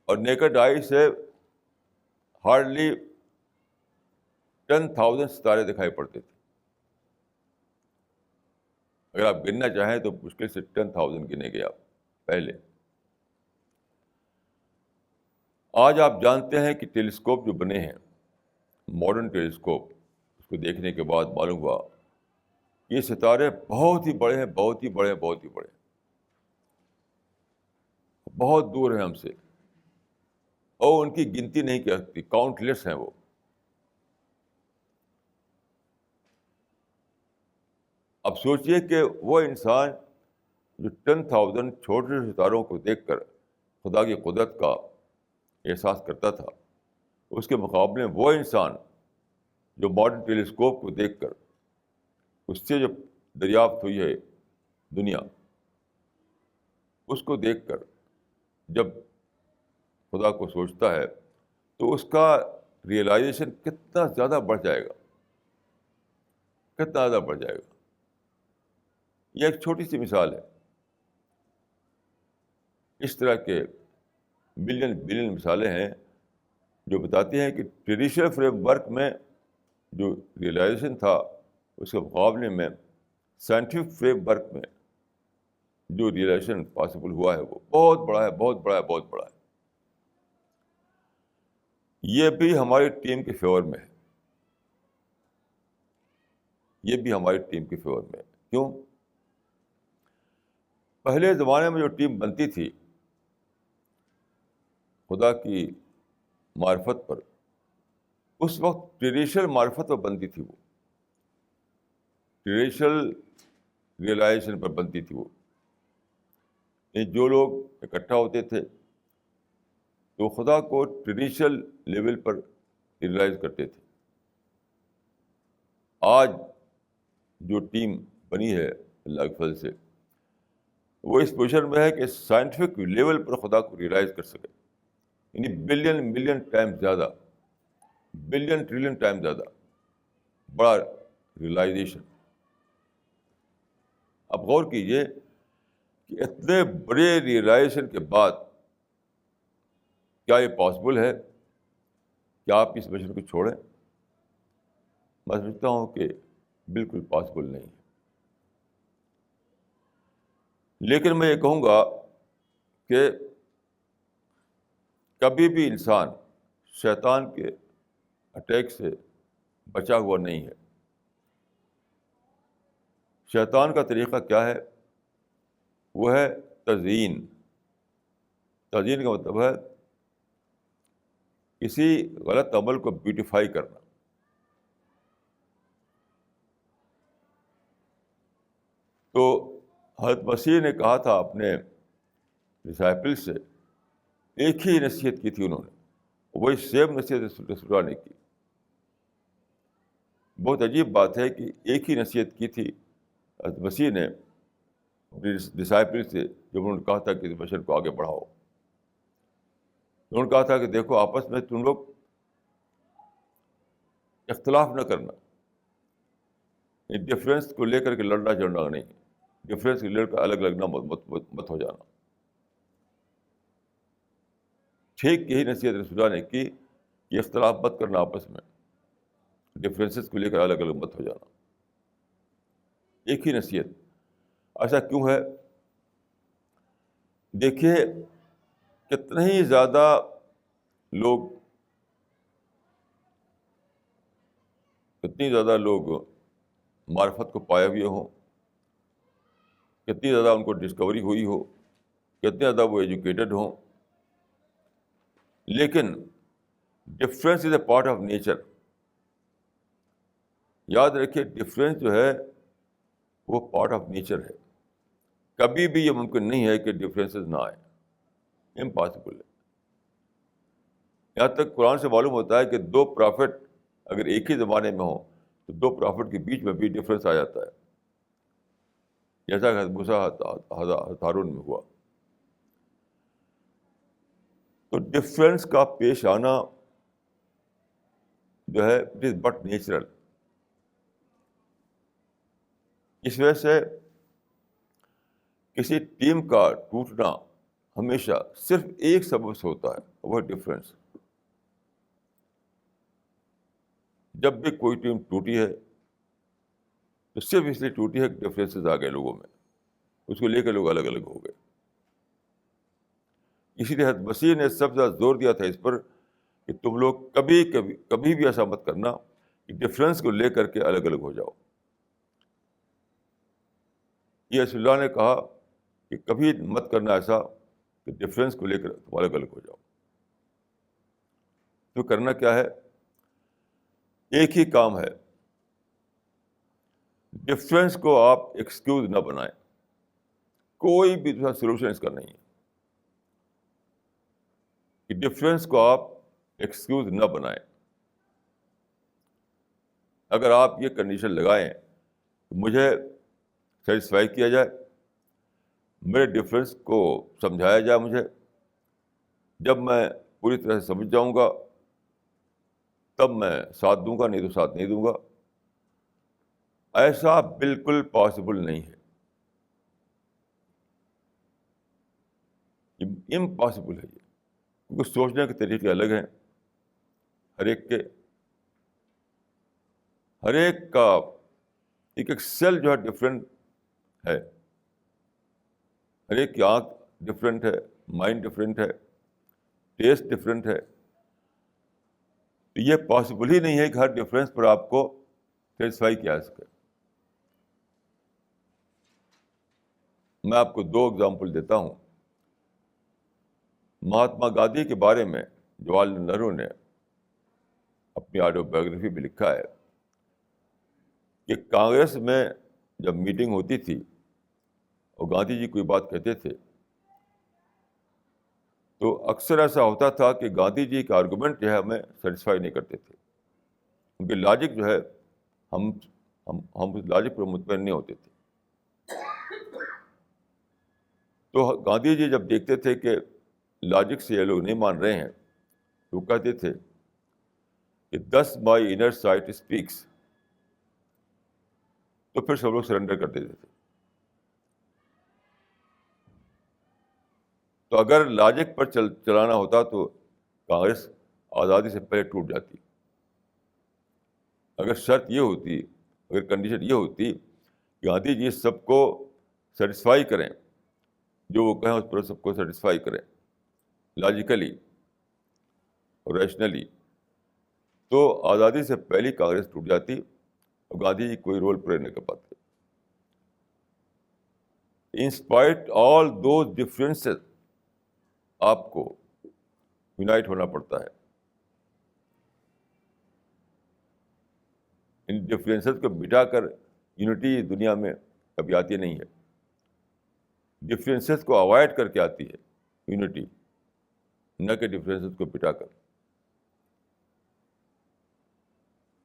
اور نیکڈ آئی سے ہارڈلی 10,000 ستارے دکھائی پڑتے تھے. اگر آپ گننا چاہیں تو مشکل سے 10,000 گنے گے آپ پہلے. آج آپ جانتے ہیں کہ ٹیلیسکوپ جو بنے ہیں، ماڈرن ٹیلیسکوپ، اس کو دیکھنے کے بعد معلوم ہوا یہ ستارے بہت ہی بڑے ہیں، بہت ہی بڑے ہیں، بہت ہی بڑے ہیں، بہت دور ہیں ہم سے، اور ان کی گنتی نہیں کی سکتی، کاؤنٹ لیس ہیں وہ. اب سوچئے کہ وہ انسان جو 10,000 چھوٹے ستاروں کو دیکھ کر خدا کی قدرت کا احساس کرتا تھا، اس کے مقابلے میں وہ انسان جو ماڈرن ٹیلیسکوپ کو دیکھ کر اس سے جو دریافت ہوئی ہے دنیا، اس کو دیکھ کر جب خدا کو سوچتا ہے تو اس کا ریئلائزیشن کتنا زیادہ بڑھ جائے گا، کتنا زیادہ بڑھ جائے گا. یہ ایک چھوٹی سی مثال ہے. اس طرح کے بلین بلین مثالیں ہیں جو بتاتی ہیں کہ ٹریڈیشنل فریم ورک میں جو ریئلائزیشن تھا اس کے مقابلے میں سائنٹیفک فریم ورک میں جو ریئلائزیشن پاسبل ہوا ہے وہ بہت بڑا ہے، بہت بڑا ہے، بہت بڑا ہے. یہ بھی ہماری ٹیم کے فیور میں ہے. یہ بھی ہماری ٹیم کے فیور میں ہے. کیوں؟ پہلے زمانے میں جو ٹیم بنتی تھی خدا کی معرفت پر، اس وقت ٹریڈیشنل معرفت پر بنتی تھی، وہ ٹریڈیشنل ریئلائزیشن پر بنتی تھی. وہ جو لوگ اکٹھا ہوتے تھے تو خدا کو ٹریڈیشنل لیول پر ریئلائز کرتے تھے. آج جو ٹیم بنی ہے اللہ کے فضل سے، وہ اس پوزیشن میں ہے کہ سائنٹیفک لیول پر خدا کو ریئلائز کر سکے. یعنی بلین ملین ٹائم زیادہ، بلین ٹریلین ٹائم زیادہ بڑا ریئلائزیشن. اب غور کیجئے کہ اتنے بڑے ریئلائزیشن کے بعد کیا یہ پاسبل ہے کہ آپ اس مشن کو چھوڑیں؟ میں سمجھتا ہوں کہ بالکل پاسبل نہیں ہے. لیکن میں یہ کہوں گا کہ کبھی بھی انسان شیطان کے اٹیک سے بچا ہوا نہیں ہے. شیطان کا طریقہ کیا ہے؟ وہ ہے تزیین. تزیین کا مطلب ہے کسی غلط عمل کو بیوٹیفائی کرنا. تو حضرت مسیح نے کہا تھا اپنے ڈسائپل سے، ایک ہی نصیحت کی تھی انہوں نے، وہی سیم نصیحت رسول اللہ نے کی. بہت عجیب بات ہے کہ ایک ہی نصیحت کی تھی حضرت مسیح نے اپنے ڈسائپل سے جب انہوں نے کہا تھا کہ اس مشن کو آگے بڑھاؤ. انہوں نے کہا تھا کہ دیکھو آپس میں تم لوگ اختلاف نہ کرنا، ڈفرینس کو لے کر کے لڑنا جھگڑنا نہیں، ڈفرینس کو لے کر الگ الگ نہ مت ہو جانا. ٹھیک یہی نصیحت رسول اللہ نے کی کہ اختلاف مت کرنا آپس میں، ڈفرینسز کو لے کر الگ الگ مت ہو جانا. ایک ہی نصیحت. ایسا کیوں ہے؟ دیکھیے کتنے ہی زیادہ لوگ معرفت کو پائے ہوئے ہوں، کتنی زیادہ ان کو ڈسکوری ہوئی ہو، کتنے زیادہ وہ ایجوکیٹڈ ہوں، لیکن difference is a part of nature. یاد رکھیے ڈفرینس جو ہے وہ پارٹ آف نیچر ہے. کبھی بھی یہ ممکن نہیں ہے کہ ڈفرینسز نہ آئیں. امپاسبل ہے. یہاں تک قرآن سے معلوم ہوتا ہے کہ دو پرافٹ اگر ایک ہی زمانے میں ہوں تو دو پرافٹ کے بیچ میں بھی ڈفرینس آ جاتا ہے, جیسا کہ موسیٰ ہارون میں ہوا. تو ڈفرینس کا پیش آنا جو ہے اٹ از بٹ نیچرل. اس وجہ سے کسی ٹیم کا ٹوٹنا ہمیشہ صرف ایک سبب سے ہوتا ہے, وہ ڈفرینس. جب بھی کوئی ٹیم ٹوٹی ہے تو صرف اس لیے ٹوٹی ہے کہ ڈفرینسز آ گئے لوگوں میں, اس کو لے کے لوگ الگ الگ ہو گئے. اسی لیے حضرت مسیح نے سب سے زیادہ زور دیا تھا اس پر کہ تم لوگ کبھی بھی ایسا مت کرنا کہ ڈفرینس کو لے کر کے الگ الگ ہو جاؤ. یہ رسول اللہ نے کہا کہ کبھی مت کرنا ایسا کہ ڈفرینس کو لے کر تم الگ الگ ہو جاؤ. تو کرنا کیا ہے؟ ایک ہی کام ہے, ڈفرینس کو آپ ایکسکیوز نہ بنائیں. کوئی بھی دوسرا سولوشن اس کا نہیں ہے کہ ڈفرینس کو آپ ایکسکیوز نہ بنائیں. اگر آپ یہ کنڈیشن لگائیں کہ مجھے سیٹسفائی کیا جائے, میرے ڈفرینس کو سمجھایا جائے مجھے, جب میں پوری طرح سے سمجھ جاؤں گا تب میں ساتھ دوں گا, نہیں تو ساتھ نہیں دوں گا. ایسا بالکل پاسبل نہیں ہے, امپاسبل ہے یہ, کیونکہ سوچنے کے طریقے الگ ہیں ہر ایک کے. ہر ایک کا ایک سیل جو ہے ڈفرینٹ ہے, ہر ایک کی آنکھ ڈفرینٹ ہے, مائنڈ ڈفرینٹ ہے, ٹیسٹ ڈفرینٹ ہے. تو یہ پاسبل ہی نہیں ہے کہ ہر ڈفرینس پر آپ کو سیٹسفائی کیا جا سکے. میں آپ کو دو اگزامپل دیتا ہوں. مہاتما گاندھی کے بارے میں جواہر لال نہرو نے اپنی آٹو بایوگرافی میں لکھا ہے کہ کانگریس میں جب میٹنگ ہوتی تھی اور گاندھی جی کوئی بات کہتے تھے تو اکثر ایسا ہوتا تھا کہ گاندھی جی کا آرگومنٹ جو ہے ہمیں سیٹسفائی نہیں کرتے تھے. ان کی لاجک جو ہے ہم اس لاجک پر مطمئن نہیں ہوتے تھے. تو گاندھی جی جب دیکھتے تھے کہ لاجک سے یہ لوگ نہیں مان رہے ہیں تو وہ کہتے تھے کہ دس مائی انر سائٹ اسپیکس, تو پھر سب لوگ سرنڈر کر دیتے تھے. تو اگر لاجک پر چلانا ہوتا تو کانگریس آزادی سے پہلے ٹوٹ جاتی. اگر شرط یہ ہوتی, اگر کنڈیشن یہ ہوتی کہ گاندھی جی سب کو سیٹسفائی کریں, جو وہ کہیں اس پر سب کو سیٹسفائی کریں لاجیکلی اور ریشنلی, تو آزادی سے پہلی کانگریس ٹوٹ جاتی اور گاندھی جی کوئی رول پلے نہیں کر پاتے. انسپائٹ آل دوز ڈفرینسز آپ کو یونائٹ ہونا پڑتا ہے. ان ڈفرینسز کو مٹا کر یونٹی دنیا میں کبھی آتی نہیں ہے. ڈفرینسز کو اوائڈ کر کے آتی ہے یونٹی, نہ کہ ڈفرینسز کو مٹا کر.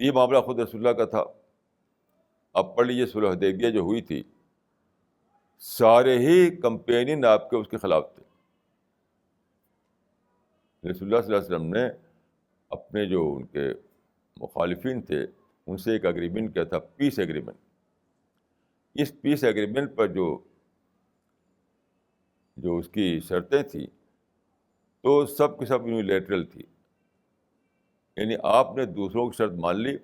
یہ معاملہ خود رسول اللہ کا تھا. آپ پڑھ لیجیے صلح حدیبیہ جو ہوئی تھی, سارے ہی کمپینین آپ کے اس کے خلاف تھے. رسول اللہ صلی اللہ علیہ وسلم نے اپنے جو ان کے مخالفین تھے ان سے ایک اگریمنٹ کیا تھا, پیس ایگریمنٹ. اس پیس ایگریمنٹ پر جو اس کی شرطیں تھیں تو سب کی سب یونیلیٹرل تھی. یعنی آپ نے دوسروں کی شرط مان لی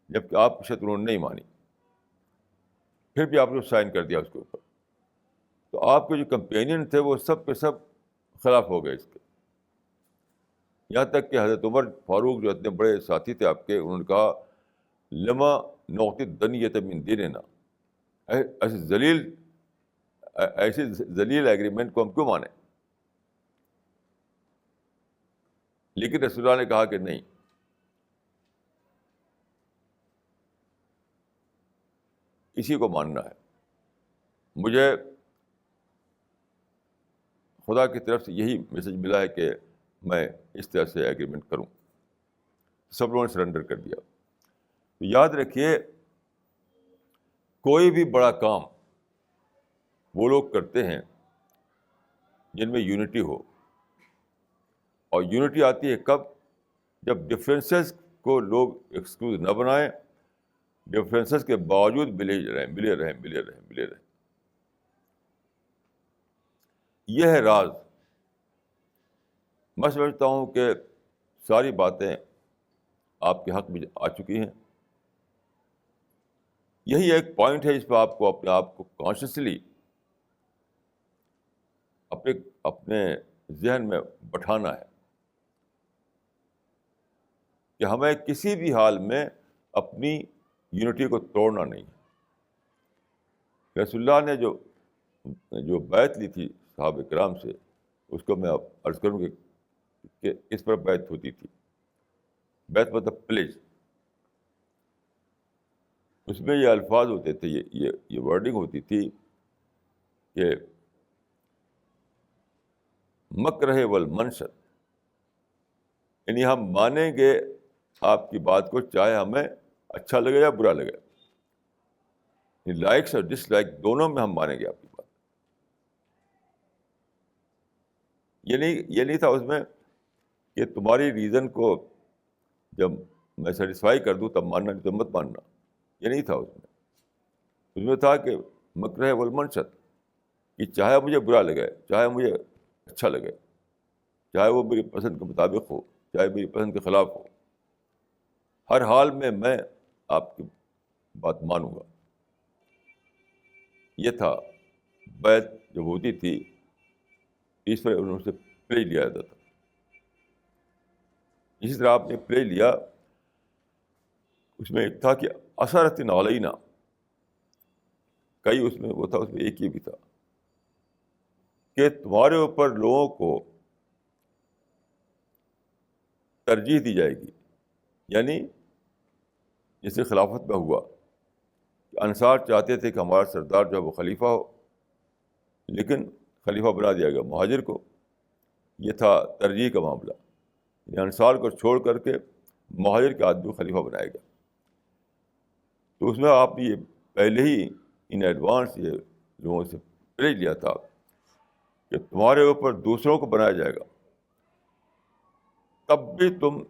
جبکہ آپ کی شرط انہوں نے نہیں مانی, پھر بھی آپ نے سائن کر دیا اس کے اوپر. تو آپ کے جو کمپینین تھے وہ سب کے سب خلاف ہو گئے اس کے. یہاں تک کہ حضرت عمر فاروق جو اتنے بڑے ساتھی تھے آپ کے, انہوں نے کہا لما نعطی الدنیۃ من دیننا, ایسی ذلیل ایگریمنٹ کو ہم کیوں مانیں. لیکن رسول اللہ نے کہا کہ نہیں، اسی کو ماننا ہے. مجھے خدا کی طرف سے یہی میسج ملا ہے کہ میں اس طرح سے ایگریمنٹ کروں. سب لوگوں نے سرنڈر کر دیا. تو یاد رکھیے، کوئی بھی بڑا کام وہ لوگ کرتے ہیں جن میں یونٹی ہو. اور یونٹی آتی ہے کب؟ جب ڈفرینسز کو لوگ ایکسکیوز نہ بنائیں، ڈفرینسز کے باوجود ملے رہیں. یہ ہے راز. میں سمجھتا ہوں کہ ساری باتیں آپ کے حق میں آ چکی ہیں. یہی ایک پوائنٹ ہے جس پہ آپ کو اپنے آپ کو کانشیسلی اپنے ذہن میں بٹھانا ہے کہ ہمیں کسی بھی حال میں اپنی یونٹی کو توڑنا نہیں ہے. رسول اللہ نے جو بیعت لی تھی صحابہ کرام سے، اس کو میں عرض کروں کہ اس پر بیعت ہوتی تھی. بیعت مطلب پلیج. اس میں یہ الفاظ ہوتے تھے، یہ ورڈنگ ہوتی تھی کہ مکرہ والمنشد، یعنی ہم مانیں گے آپ کی بات کو چاہے ہمیں اچھا لگے یا برا لگے. لائکس اور ڈس لائک دونوں میں ہم مانیں گے آپ کی بات. یہ نہیں تھا اس میں کہ تمہاری ریزن کو جب میں سیٹسفائی کر دوں تب ماننا، نہیں تو مت ماننا. یہ نہیں تھا اس میں تھا کہ مکرہ والمنشد، کہ چاہے مجھے برا لگے، چاہے مجھے اچھا لگے، چاہے وہ میری پسند کے مطابق ہو، چاہے میری پسند کے خلاف ہو، ہر حال میں آپ کی بات مانوں گا. یہ تھا بیعت جب ہوتی تھی، اس پر انہوں سے پلے لیا جاتا تھا. اسی طرح آپ نے پلے لیا، اس میں ایک تھا کہ اثرت علینا، کئی اس میں وہ تھا، اس میں ایک یہ بھی تھا کہ تمہارے اوپر لوگوں کو ترجیح دی جائے گی. یعنی جیسے خلافت میں ہوا کہ انصار چاہتے تھے کہ ہمارا سردار جو ہے وہ خلیفہ ہو، لیکن خلیفہ بنا دیا گیا مہاجر کو. یہ تھا ترجیح کا معاملہ، یعنی انصار کو چھوڑ کر کے مہاجر کے آدمی کو خلیفہ بنایا گیا. تو اس میں آپ نے یہ پہلے ہی ان ایڈوانس یہ لوگوں سے پہلے لیا تھا کہ تمہارے اوپر دوسروں کو بنایا جائے گا، تب بھی تم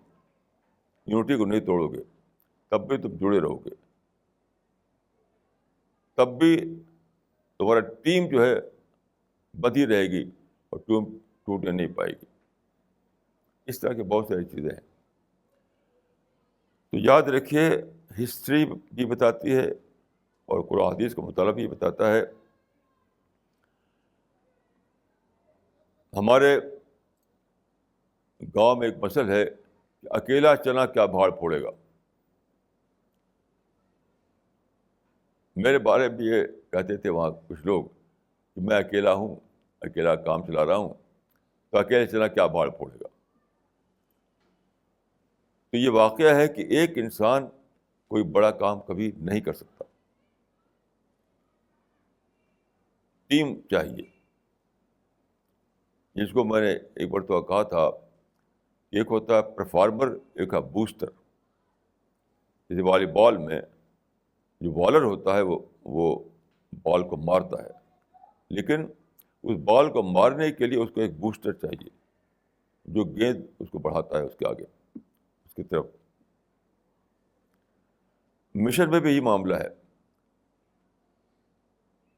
یونٹی کو نہیں توڑو گے، تب بھی تم جڑے رہو گے، تب بھی تمہارا ٹیم جو ہے بدھی رہے گی اور ٹیم ٹوٹنے نہیں پائے گی. اس طرح کی بہت ساری چیزیں ہیں. تو یاد رکھیے، ہسٹری بھی بتاتی ہے اور قرآن حدیث کا مطالعہ بھی بتاتا ہے. ہمارے گاؤں میں ایک مثل ہے کہ اکیلا چنا کیا بھاڑ پھوڑے گا. میرے بارے میں یہ کہتے تھے وہاں کچھ لوگ کہ میں اکیلا ہوں، اکیلا کام چلا رہا ہوں، تو اکیلے چنا کیا بھاڑ پھوڑے گا. تو یہ واقعہ ہے کہ ایک انسان کوئی بڑا کام کبھی نہیں کر سکتا، ٹیم چاہیے. جس کو میں نے ایک بار تو کہا تھا، ایک ہوتا ہے پرفارمر، ایک ہے بوسٹر. جیسے والی بال میں جو بالر ہوتا ہے وہ بال کو مارتا ہے، لیکن اس بال کو مارنے کے لیے اس کو ایک بوسٹر چاہیے جو گیند اس کو بڑھاتا ہے اس کے آگے، اس کی طرف. مشن میں بھی یہی معاملہ ہے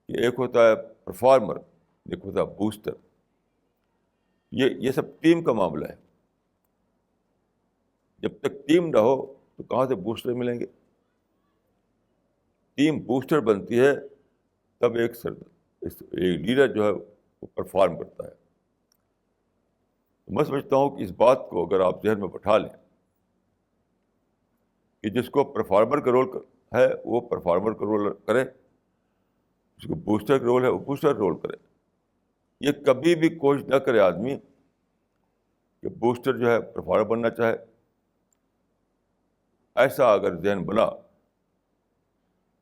کہ ایک ہوتا ہے پرفارمر، ایک ہوتا ہے بوسٹر. یہ سب ٹیم کا معاملہ ہے. جب تک ٹیم نہ ہو تو کہاں سے بوسٹر ملیں گے؟ ٹیم بوسٹر بنتی ہے تب ایک لیڈر جو ہے وہ پرفارم کرتا ہے. میں سمجھتا ہوں کہ اس بات کو اگر آپ ذہن میں بٹھا لیں کہ جس کو پرفارمر کا رول ہے وہ پرفارمر کا رول کرے، جس کو بوسٹر کا رول ہے وہ بوسٹر کا رول کرے. یہ کبھی بھی کوشش نہ کرے آدمی کہ بوسٹر جو ہے پرفارمر بننا چاہے. ایسا اگر ذہن بنا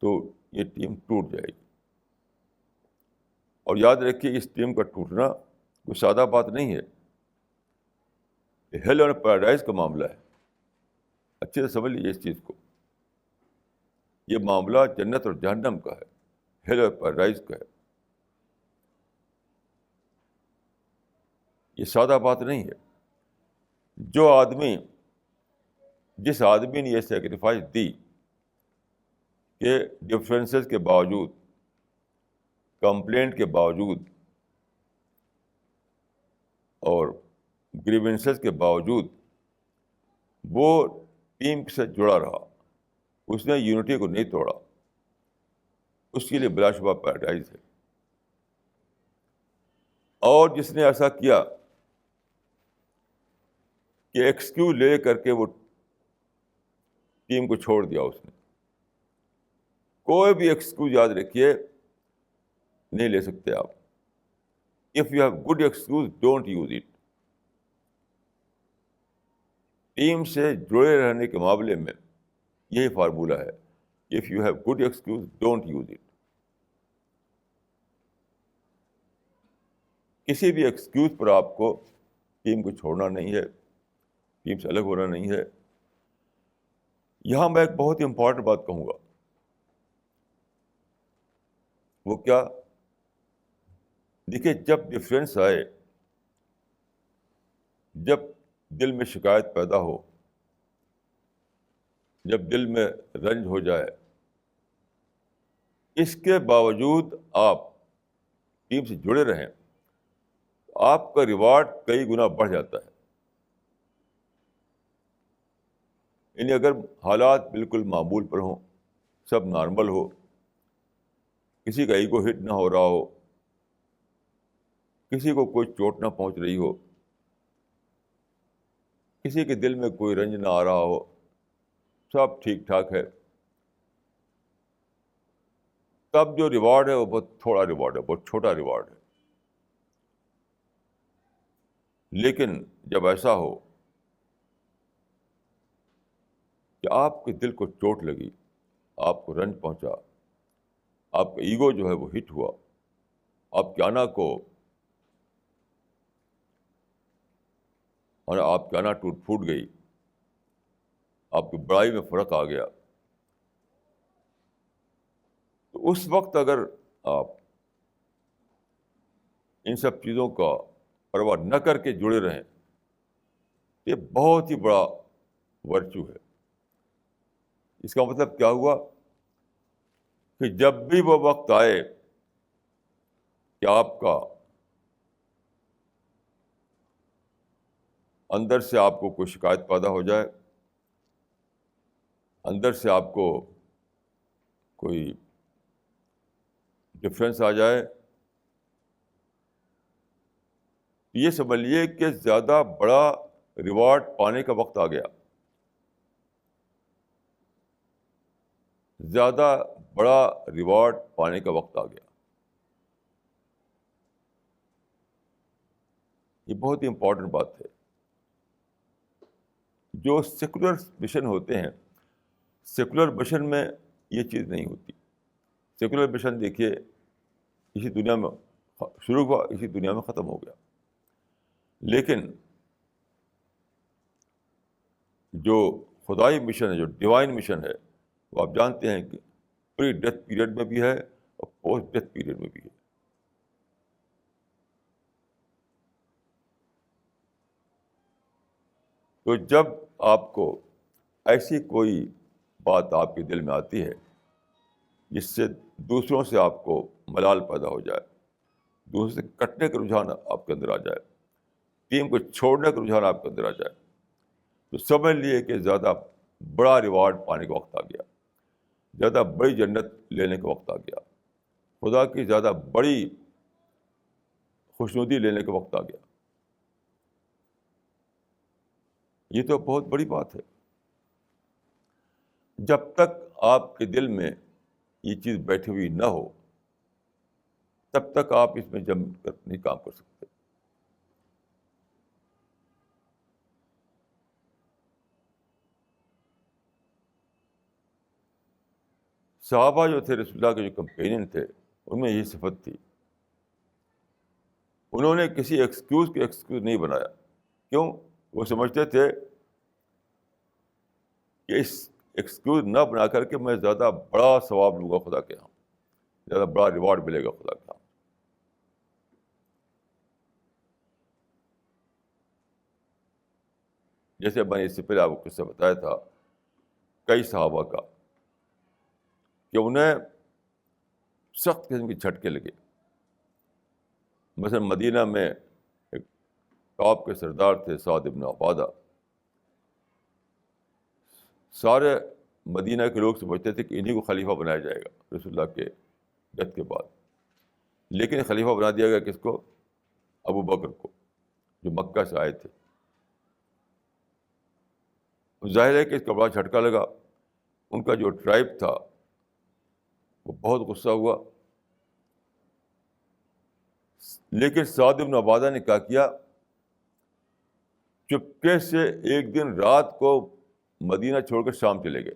تو یہ ٹیم ٹوٹ جائے گی. اور یاد رکھیے اس ٹیم کا ٹوٹنا کوئی سادہ بات نہیں ہے. ہیل اور پیراڈائز کا معاملہ ہے. اچھے سے سمجھ لیجیے اس چیز کو. یہ معاملہ جنت اور جہنم کا ہے, ہیل اور پیراڈائز کا ہے. یہ سادہ بات نہیں ہے. جس آدمی نے یہ سیکریفائس دی کہ ڈفرینسز کے باوجود, کمپلینٹ کے باوجود اور گریونسز کے باوجود وہ ٹیم سے جڑا رہا, اس نے یونٹی کو نہیں توڑا, اس کے لیے بلا شبہ پیراڈائز ہے. اور جس نے ایسا کیا کہ ایکسکیوز لے کر کے وہ ٹیم کو چھوڑ دیا, اس نے کوئی بھی ایکسکیوز یاد رکھیے نہیں لے سکتے آپ. If you have good excuse don't use it. Team سے جڑے رہنے کے معاملے میں یہی فارمولہ ہے, if you have good excuse don't use it. کسی بھی ایکسکیوز پر آپ کو ٹیم کو چھوڑنا نہیں ہے, ٹیم سے الگ ہونا نہیں ہے. یہاں میں ایک بہت ہی امپورٹنٹ بات کہوں گا. وہ کیا؟ دیکھیے, جب ڈفرینس آئے, جب دل میں شکایت پیدا ہو, جب دل میں رنج ہو جائے, اس کے باوجود آپ ٹیم سے جڑے رہیں, آپ کا ریوارڈ کئی گنا بڑھ جاتا ہے. یعنی اگر حالات بالکل معمول پر ہوں, سب نارمل ہو, کسی کا ایگو ہٹ نہ ہو رہا ہو, کسی کو کوئی چوٹ نہ پہنچ رہی ہو, کسی کے دل میں کوئی رنج نہ آ رہا ہو, سب ٹھیک ٹھاک ہے, تب جو ریوارڈ ہے وہ بہت تھوڑا ریوارڈ ہے, بہت چھوٹا ریوارڈ ہے. لیکن جب ایسا ہو کہ آپ کے دل کو چوٹ لگی, آپ کو رنج پہنچا, آپ کا ایگو جو ہے وہ ہٹ ہوا, آپ کی انا کو اور آپ کی انا ٹوٹ پھوٹ گئی, آپ کی بڑائی میں فرق آ گیا, تو اس وقت اگر آپ ان سب چیزوں کا پرواہ نہ کر کے جڑے رہیں, یہ بہت ہی بڑا ورچو ہے. اس کا مطلب کیا ہوا کہ جب بھی وہ وقت آئے کہ آپ کا اندر سے آپ کو کوئی شکایت پیدا ہو جائے, اندر سے آپ کو کوئی ڈفرینس آ جائے, یہ سمجھ لیے کہ زیادہ بڑا ریوارڈ پانے کا وقت آ گیا. زیادہ بڑا ریوارڈ پانے کا وقت آ گیا. یہ بہت ہی امپورٹنٹ بات ہے. جو سیکولر مشن ہوتے ہیں, سیکولر مشن میں یہ چیز نہیں ہوتی. سیکولر مشن دیکھیے اسی دنیا میں شروع ہوا, اسی دنیا میں ختم ہو گیا. لیکن جو خدائی مشن ہے, جو ڈیوائن مشن ہے, وہ آپ جانتے ہیں کہ پری ڈیتھ پیریڈ میں بھی ہے اور پوسٹ ڈیتھ پیریڈ میں بھی ہے. تو جب آپ کو ایسی کوئی بات آپ کے دل میں آتی ہے جس سے دوسروں سے آپ کو ملال پیدا ہو جائے, دوسروں سے کٹنے کا رجحان آپ کے اندر آ جائے, ٹیم کو چھوڑنے کا رجحان آپ کے اندر آ جائے, تو سمجھ لیے کہ زیادہ بڑا ریوارڈ پانے کا وقت آ گیا, زیادہ بڑی جنت لینے کا وقت آ گیا, خدا کی زیادہ بڑی خوشنودی لینے کا وقت آ گیا. یہ تو بہت بڑی بات ہے. جب تک آپ کے دل میں یہ چیز بیٹھی ہوئی نہ ہو, تب تک آپ اس میں جم کر نہیں کام کر سکتے. صحابہ جو تھے رسول اللہ کے جو کمپینین تھے ان میں یہی صفت تھی. انہوں نے کسی ایکسکیوز کو ایکسکیوز نہیں بنایا. کیوں؟ وہ سمجھتے تھے کہ اس ایکسکیوز نہ بنا کر کے میں زیادہ بڑا ثواب لوں گا خدا کے یہاں، زیادہ بڑا ریوارڈ ملے گا خدا کے یہاں. جیسے میں نے اس سے پہلے آپ کو قصہ بتایا تھا کئی صحابہ کا کہ انہیں سخت قسم کے جھٹکے لگے. مثلا مدینہ میں ایک ٹاپ کے سردار تھے سعد بن عبادہ. سارے مدینہ کے لوگ سمجھتے تھے کہ انہیں کو خلیفہ بنایا جائے گا رسول اللہ کے ڈیتھ کے بعد. لیکن خلیفہ بنا دیا گیا کس کو؟ ابو بکر کو، جو مکہ سے آئے تھے. ظاہر ہے کہ اس کا بڑا جھٹکا لگا. ان کا جو ٹرائب تھا وہ بہت غصہ ہوا. لیکن سعد بن عبادہ نے کیا کیا؟ چپکے سے ایک دن رات کو مدینہ چھوڑ کر شام چلے گئے.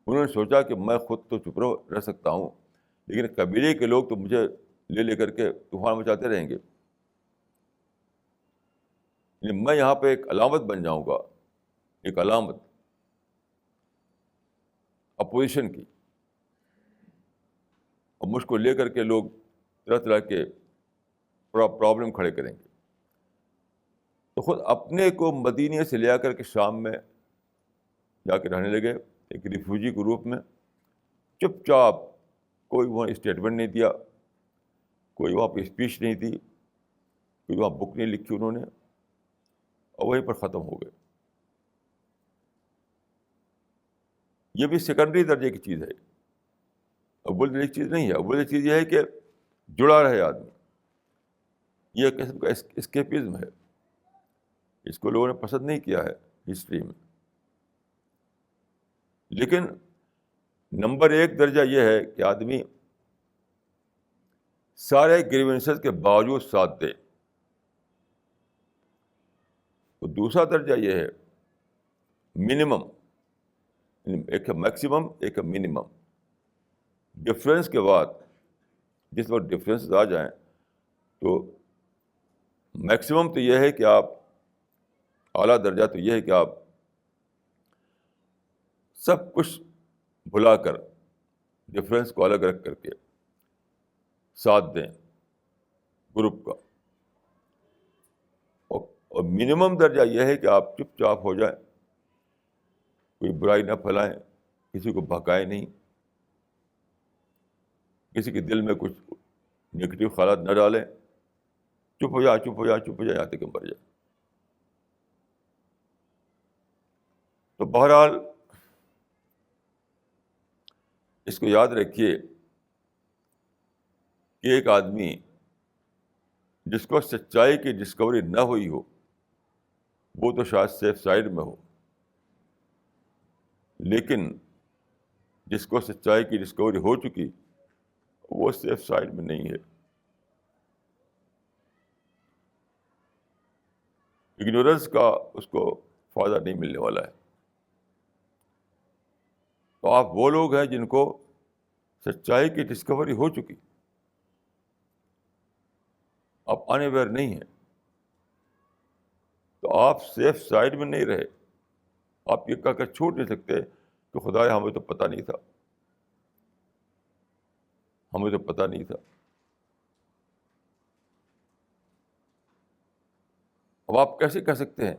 انہوں نے سوچا کہ میں خود تو چپ رہ سکتا ہوں، لیکن قبیلے کے لوگ تو مجھے لے کر کے طوفان مچاتے رہیں گے. یعنی میں یہاں پہ ایک علامت بن جاؤں گا، ایک علامت اپوزیشن کی، اور مجھ کو لے کر کے لوگ طرح طرح کے پرابلم کھڑے کریں گے. تو خود اپنے کو مدینے سے لے آ کر کے شام میں جا کے رہنے لگے ایک ریفیوجی کے روپ میں. چپ چاپ، کوئی وہاں اسٹیٹمنٹ نہیں دیا، کوئی وہاں پہ اسپیچ نہیں دی، کوئی وہاں بک نہیں لکھی انہوں نے، اور وہیں پر ختم ہو گئے. یہ بھی سیکنڈری درجے کی چیز ہے، اول درجے کی چیز نہیں ہے. اول درجے کی چیز یہ ہے کہ جڑا رہے آدمی. یہ ایک قسم کا اسکیپزم ہے. اس کو لوگوں نے پسند نہیں کیا ہے ہسٹری میں. لیکن نمبر ایک درجہ یہ ہے کہ آدمی سارے گریوینسز کے باوجود ساتھ دے. تو دوسرا درجہ یہ ہے منیمم، ایک ہے میکسیمم، ایک ہے منیمم. ڈفرینس کے بعد جس وقت ڈفرینس آ جائیں تو میکسیمم تو یہ ہے کہ آپ، اعلیٰ درجہ تو یہ ہے کہ آپ سب کچھ بھلا کر ڈفرینس کو الگ رکھ کر کے ساتھ دیں گروپ کا. اور منیمم درجہ یہ ہے کہ آپ چپ چاپ ہو جائیں، کوئی برائی نہ پھیلائیں، کسی کو بہکائیں نہیں، کسی کے دل میں کچھ نگیٹو خیالات نہ ڈالیں. چپ ہو جائے، چپ ہو جائے، چپ ہو جائے، یہاں تک کہ مر جائے. تو بہرحال اس کو یاد رکھیے کہ ایک آدمی جس کو سچائی کی ڈسکوری نہ ہوئی ہو وہ تو شاید سیف سائڈ میں ہو، لیکن جس کو سچائی کی ڈسکوری ہو چکی وہ سیف سائڈ میں نہیں ہے. اگنورنس کا اس کو فائدہ نہیں ملنے والا ہے. تو آپ وہ لوگ ہیں جن کو سچائی کی ڈسکوری ہو چکی، آپ انویئر نہیں ہیں، تو آپ سیف سائڈ میں نہیں رہے. آپ یہ کہہ کر چھوڑ نہیں سکتے کہ خدایا ہمیں تو پتہ نہیں تھا، ہمیں تو پتہ نہیں تھا. اب آپ کیسے کہہ سکتے ہیں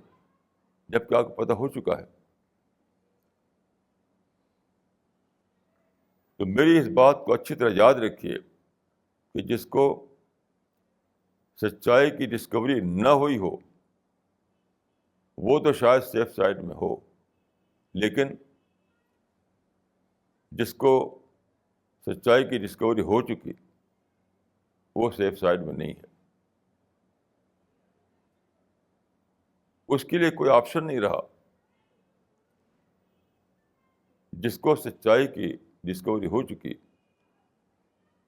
جب کہ آپ کو پتہ ہو چکا ہے؟ تو میری اس بات کو اچھی طرح یاد رکھیے کہ جس کو سچائی کی ڈسکوری نہ ہوئی ہو وہ تو شاید سیف سائڈ میں ہو، لیکن جس کو سچائی کی ڈسکوری ہو چکی وہ سیف سائڈ میں نہیں ہے. اس کے لیے کوئی آپشن نہیں رہا. جس کو سچائی کی ڈسکوری ہو چکی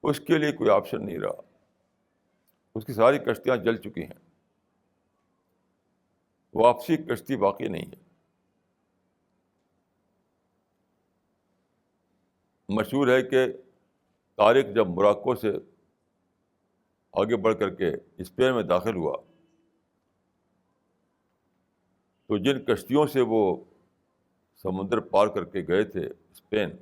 اس کے لیے کوئی آپشن نہیں رہا. اس کی ساری کشتیاں جل چکی ہیں، واپسی کشتی باقی نہیں ہے. مشہور ہے کہ طارق جب موراکو سے آگے بڑھ کر کے اسپین میں داخل ہوا تو جن کشتیوں سے وہ سمندر پار کر کے گئے تھے اسپین،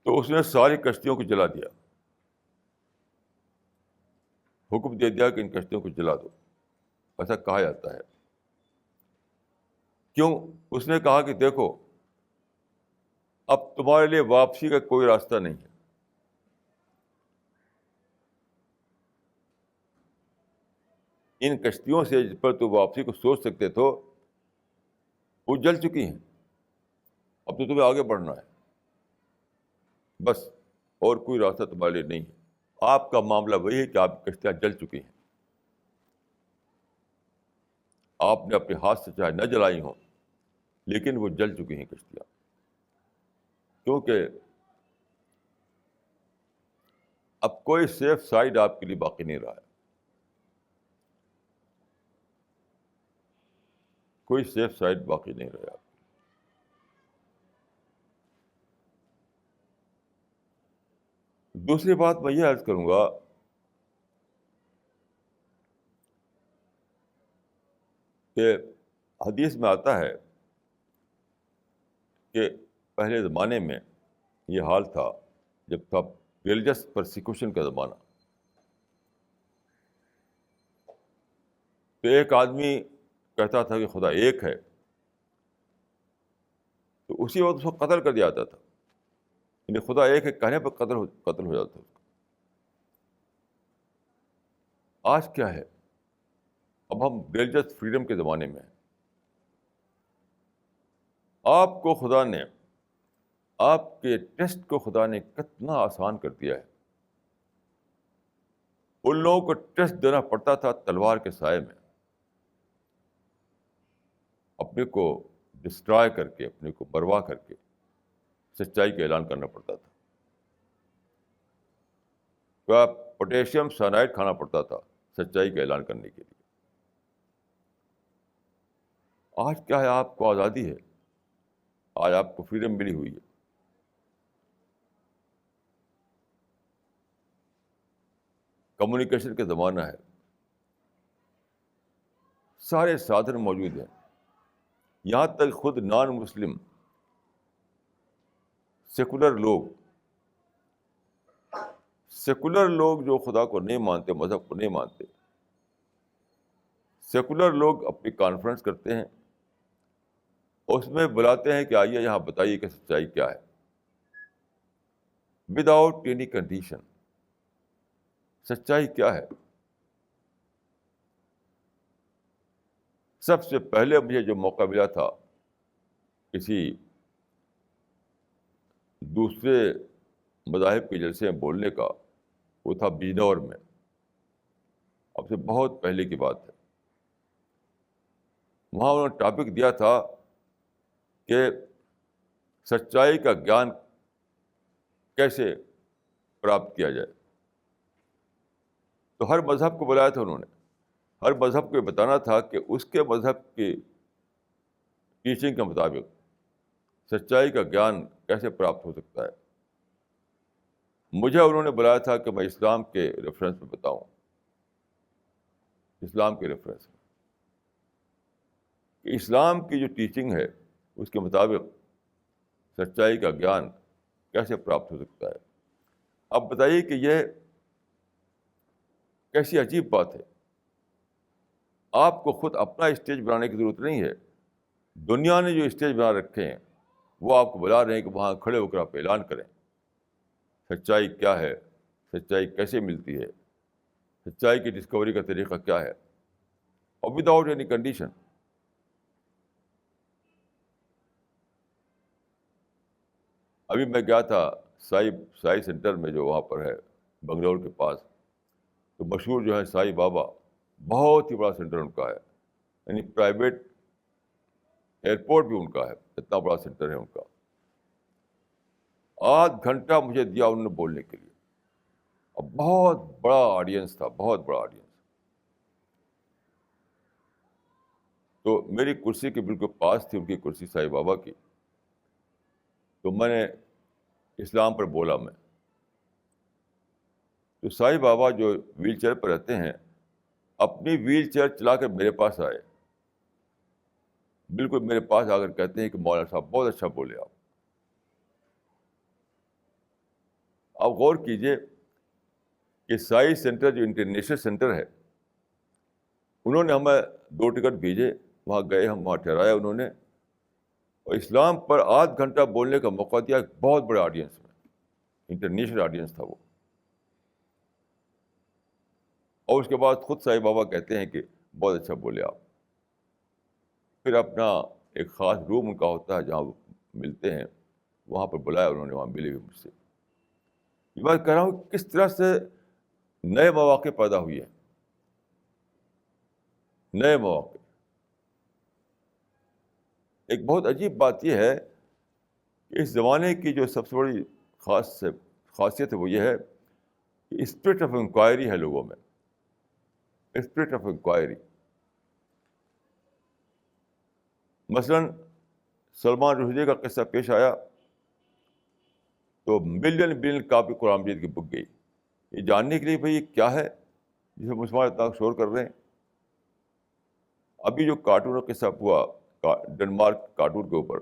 تو اس نے ساری کشتیوں کو جلا دیا، حکم دے دیا کہ ان کشتیوں کو جلا دو، ایسا کہا جاتا ہے۔ کیوں؟ اس نے کہا کہ دیکھو اب تمہارے لیے واپسی کا کوئی راستہ نہیں ہے، ان کشتیوں سے جس پر تو واپسی کو سوچ سکتے تو وہ جل چکی ہیں، اب تو تمہیں آگے بڑھنا ہے بس، اور کوئی راستہ تمہارے لیے نہیں ہے۔ آپ کا معاملہ وہی ہے کہ آپ کی کشتیاں جل چکی ہیں، آپ نے اپنے ہاتھ سے چاہے نہ جلائی ہوں لیکن وہ جل چکی ہیں کشتیاں، کیونکہ اب کوئی سیف سائڈ آپ کے لیے باقی نہیں رہا ہے، کوئی سیف سائڈ باقی نہیں رہا۔ دوسری بات میں یہ عرض کروں گا کہ حدیث میں آتا ہے کہ پہلے زمانے میں یہ حال تھا جب تھا ریلیجس پرسیکیوشن کا زمانہ، تو ایک آدمی کہتا تھا کہ خدا ایک ہے تو اسی وقت اس کو قتل کر دیا جاتا تھا، یعنی خدا ایک ہے کہنے پر قتل ہو جاتا تھا۔ آج کیا ہے؟ اب ہم ریلیجس فریڈم کے زمانے میں ہیں۔ آپ کو خدا نے، آپ کے ٹیسٹ کو خدا نے کتنا آسان کر دیا ہے۔ ان لوگوں کو ٹیسٹ دینا پڑتا تھا تلوار کے سائے میں، اپنے کو ڈسٹرائے کر کے، اپنے کو بروا کر کے سچائی کا اعلان کرنا پڑتا تھا۔ کیا پوٹیشیم سائنائڈ کھانا پڑتا تھا سچائی کا اعلان کرنے کے لیے۔ آج کیا ہے؟ آپ کو آزادی ہے، آج آپ کو فریڈم ملی ہوئی ہے۔ کمیونیکیشن کا زمانہ ہے، سارے سادھن موجود ہیں، یہاں تک خود نان مسلم سیکولر لوگ جو خدا کو نہیں مانتے، مذہب کو نہیں مانتے، سیکولر لوگ اپنی کانفرنس کرتے ہیں، اس میں بلاتے ہیں کہ آئیے یہاں بتائیے کہ سچائی کیا ہے، وداؤٹ اینی کنڈیشن۔ سچائی کیا ہے؟ سب سے پہلے مجھے جو موقع ملا تھا کسی دوسرے مذاہب کے جلسے میں بولنے کا، وہ تھا بجنور میں، اب سے بہت پہلے کی بات ہے۔ وہاں انہوں نے ٹاپک دیا تھا کہ سچائی کا گیان کیسے پراپت کیا جائے۔ تو ہر مذہب کو بلایا تھا انہوں نے، ہر مذہب کو یہ بتانا تھا کہ اس کے مذہب کی ٹیچنگ کے مطابق سچائی کا گیان کیسے پراپت ہو سکتا ہے۔ مجھے انہوں نے بلایا تھا کہ میں اسلام کے ریفرنس میں بتاؤں، اسلام کے ریفرنس میں کہ اسلام کی جو ٹیچنگ ہے اس کے مطابق سچائی کا گیان کیسے پراپت ہو سکتا ہے۔ اب بتائیے کہ یہ کیسی عجیب بات ہے۔ آپ کو خود اپنا اسٹیج بنانے کی ضرورت نہیں ہے، دنیا نے جو اسٹیج بنا رکھے ہیں وہ آپ کو بلا رہے ہیں کہ وہاں کھڑے ہو کر آپ اعلان کریں سچائی کیا ہے، سچائی کیسے ملتی ہے، سچائی کی ڈسکوری کا طریقہ کیا ہے، اور وداؤٹ اینی کنڈیشن۔ ابھی میں گیا تھا سائی سینٹر میں جو وہاں پر ہے بنگلور کے پاس، تو مشہور جو ہے سائی بابا، بہت ہی بڑا سینٹر ان کا ہے، یعنی پرائیویٹ ایئرپورٹ بھی ان کا ہے، اتنا بڑا سینٹر ہے ان کا۔ 8 گھنٹہ مجھے دیا انہوں نے بولنے کے لیے، اور بہت بڑا آڈینس تھا، بہت بڑا آڈینس۔ تو میری کرسی کے بالکل پاس تھی ان کی کرسی سائی بابا کی، تو میں نے اسلام پر بولا میں. تو سائی بابا جو ویل چیئر پر رہتے ہیں اپنی ویل چیئر چلا کر میرے پاس آئے, بالکل میرے پاس آ کر کہتے ہیں کہ مولانا صاحب بہت اچھا بولے آپ. آپ غور کیجئے کہ سائی سینٹر جو انٹرنیشنل سینٹر ہے, انہوں نے ہمیں 2 ٹکٹ بھیجے, وہاں گئے, ہم وہاں ٹھہرایا انہوں نے, اور اسلام پر آدھ گھنٹہ بولنے کا موقع دیا ایک بہت بڑے آڈینس میں, انٹرنیشنل آڈینس تھا وہ. اور اس کے بعد خود سائی بابا کہتے ہیں کہ بہت اچھا بولے آپ. پھر اپنا ایک خاص روم ان کا ہوتا ہے جہاں وہ ملتے ہیں, وہاں پر بلایا انہوں نے, وہاں ملے ہوئے مجھ سے. یہ بات کہہ رہا ہوں کس طرح سے نئے مواقع پیدا ہوئے ہیں, نئے مواقع. ایک بہت عجیب بات یہ ہے کہ اس زمانے کی جو سب سے بڑی خاصیت ہے وہ یہ ہے کہ اسپرٹ آف انکوائری ہے لوگوں میں, اسپرٹ آف انکوائری. مثلاً سلمان رشدی کا قصہ پیش آیا تو بلین کاپی قرآن مجید کی بک گئی, یہ جاننے کے لیے بھائی یہ کیا ہے جسے مسلمان اتنا شور کر رہے ہیں. ابھی جو کارٹون کا قصہ ہوا ڈنمارک کارٹون کے اوپر,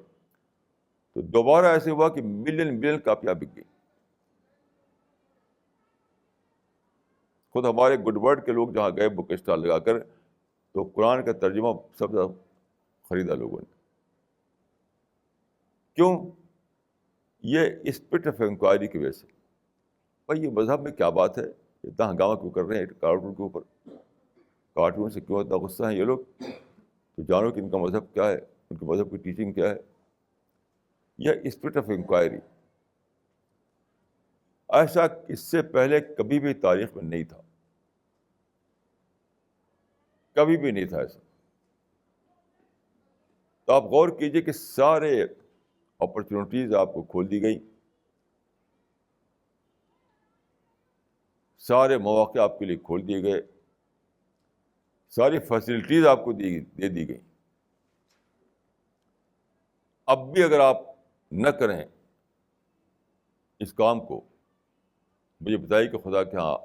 تو دوبارہ ایسے ہوا کہ ملین کاپیاں بک گئی. خود ہمارے گڈ ورڈ کے لوگ جہاں گئے بک اسٹال لگا کر, تو قرآن کا ترجمہ سب سے خریدا لوگوں نے. کیوں؟ یہ اسپرٹ آف انکوائری کی وجہ سے. بھائی یہ مذہب میں کیا بات ہے, اتنا ہنگامہ کیوں کر رہے ہیں کارٹون کے اوپر, کارٹون سے کیوں اتنا غصہ ہیں یہ لوگ؟ تو جانو کہ ان کا مذہب کیا ہے, ان کے مذہب کی ٹیچنگ کیا ہے. یہ اسپرٹ آف انکوائری ایسا اس سے پہلے کبھی بھی تاریخ میں نہیں تھا, کبھی بھی نہیں تھا ایسا. تو آپ غور کیجئے کہ سارے اپرچونیٹیز آپ کو کھول دی گئی, سارے مواقع آپ کے لیے کھول دیے گئے, ساری فیسلٹیز آپ کو دے دی گئی. اب بھی اگر آپ نہ کریں اس کام کو, مجھے بتائیے کہ خدا کے ہاں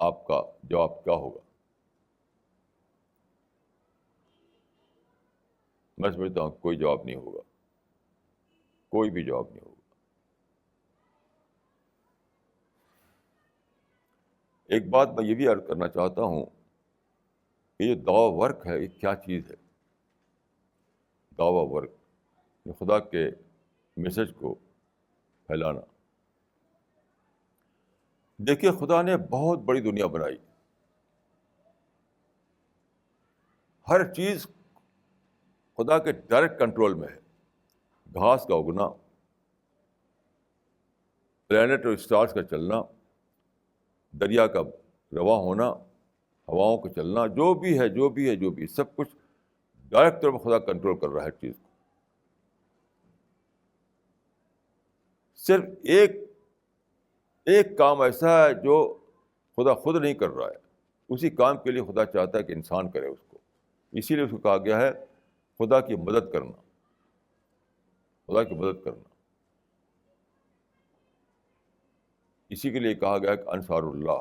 آپ کا جواب کیا ہوگا. میں سمجھتا ہوں کوئی جواب نہیں ہوگا, کوئی بھی جواب نہیں ہوگا. ایک بات میں یہ بھی عرض کرنا چاہتا ہوں کہ یہ دعویٰ ورک ہے, یہ کیا چیز ہے دعویٰ ورک, خدا کے میسج کو پھیلانا. دیکھیے خدا نے بہت بڑی دنیا بنائی, ہر چیز خدا کے ڈائریکٹ کنٹرول میں ہے. گھاس کا اگنا, پلانٹ اور اسٹارز کا چلنا, دریا کا رواں ہونا, ہواؤں کا چلنا, جو بھی ہے سب کچھ ڈائریکٹ طور پر خدا کنٹرول کر رہا ہے ہر چیز کو. صرف ایک کام ایسا ہے جو خدا خود نہیں کر رہا ہے, اسی کام کے لیے خدا چاہتا ہے کہ انسان کرے اس کو. اسی لیے اس کو کہا گیا ہے خدا کی مدد کرنا, خدا کی مدد کرنا. اسی کے لیے کہا گیا کہ انصار اللہ,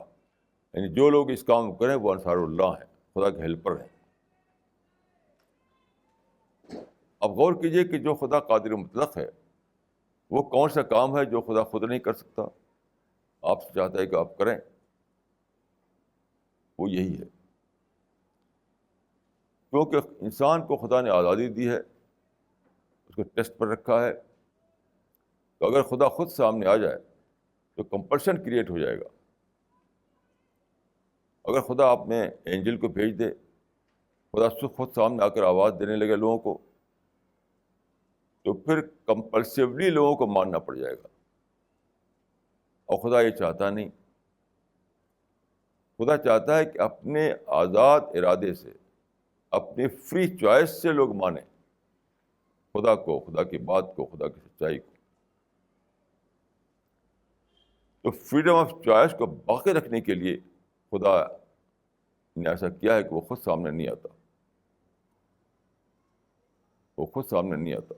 یعنی جو لوگ اس کام کو کریں وہ انصار اللہ ہیں, خدا کے ہیلپر ہیں. اب غور کیجئے کہ جو خدا قادر مطلق ہے وہ کون سا کام ہے جو خدا خود نہیں کر سکتا, آپ سے چاہتا ہے کہ آپ کریں, وہ یہی ہے. کیونکہ انسان کو خدا نے آزادی دی ہے, اس کو ٹیسٹ پر رکھا ہے, تو اگر خدا خود سامنے آ جائے تو کمپلشن کریٹ ہو جائے گا. اگر خدا آپ میں اینجل کو بھیج دے, خدا خود سامنے آ کر آواز دینے لگے لوگوں کو, تو پھر کمپلسیولی لوگوں کو ماننا پڑ جائے گا, اور خدا یہ چاہتا نہیں. خدا چاہتا ہے کہ اپنے آزاد ارادے سے, اپنی فری چوائس سے لوگ مانیں خدا کو, خدا کی بات کو, خدا کی سچائی کو. تو فریڈم آف چوائس کو باقی رکھنے کے لیے خدا نے ایسا کیا ہے کہ وہ خود سامنے نہیں آتا, وہ خود سامنے نہیں آتا.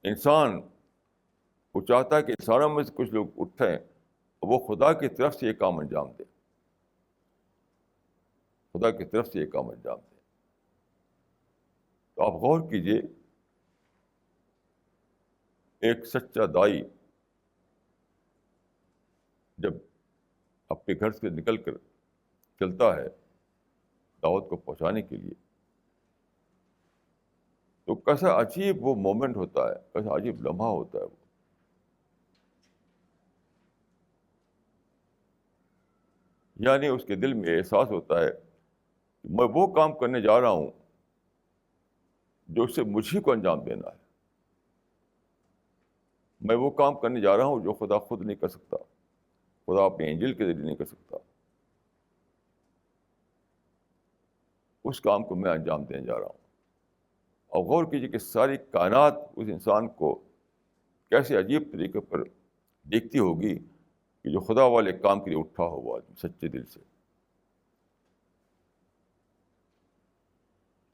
انسان وہ چاہتا ہے کہ انسانوں میں سے کچھ لوگ اٹھیں اور وہ خدا کی طرف سے یہ کام انجام دیں، خدا کی طرف سے یہ کام انجام دیں۔ تو آپ غور کیجئے، ایک سچا دائی جب اپنے گھر سے نکل کر چلتا ہے دعوت کو پہنچانے کے لیے، تو کیسا عجیب وہ مومنٹ ہوتا ہے، کیسا عجیب لمحہ ہوتا ہے وہ۔ یعنی اس کے دل میں احساس ہوتا ہے کہ میں وہ کام کرنے جا رہا ہوں جو اس سے مجھے کو انجام دینا ہے، میں وہ کام کرنے جا رہا ہوں جو خدا خود نہیں کر سکتا، خدا اپنے انجیل کے ذریعے نہیں کر سکتا، اس کام کو میں انجام دینے جا رہا ہوں۔ اور غور کیجیے کہ ساری کائنات اس انسان کو کیسے عجیب طریقے پر دیکھتی ہوگی کہ جو خدا والے کام کے لیے اٹھا ہو وہ آدمی سچے دل سے۔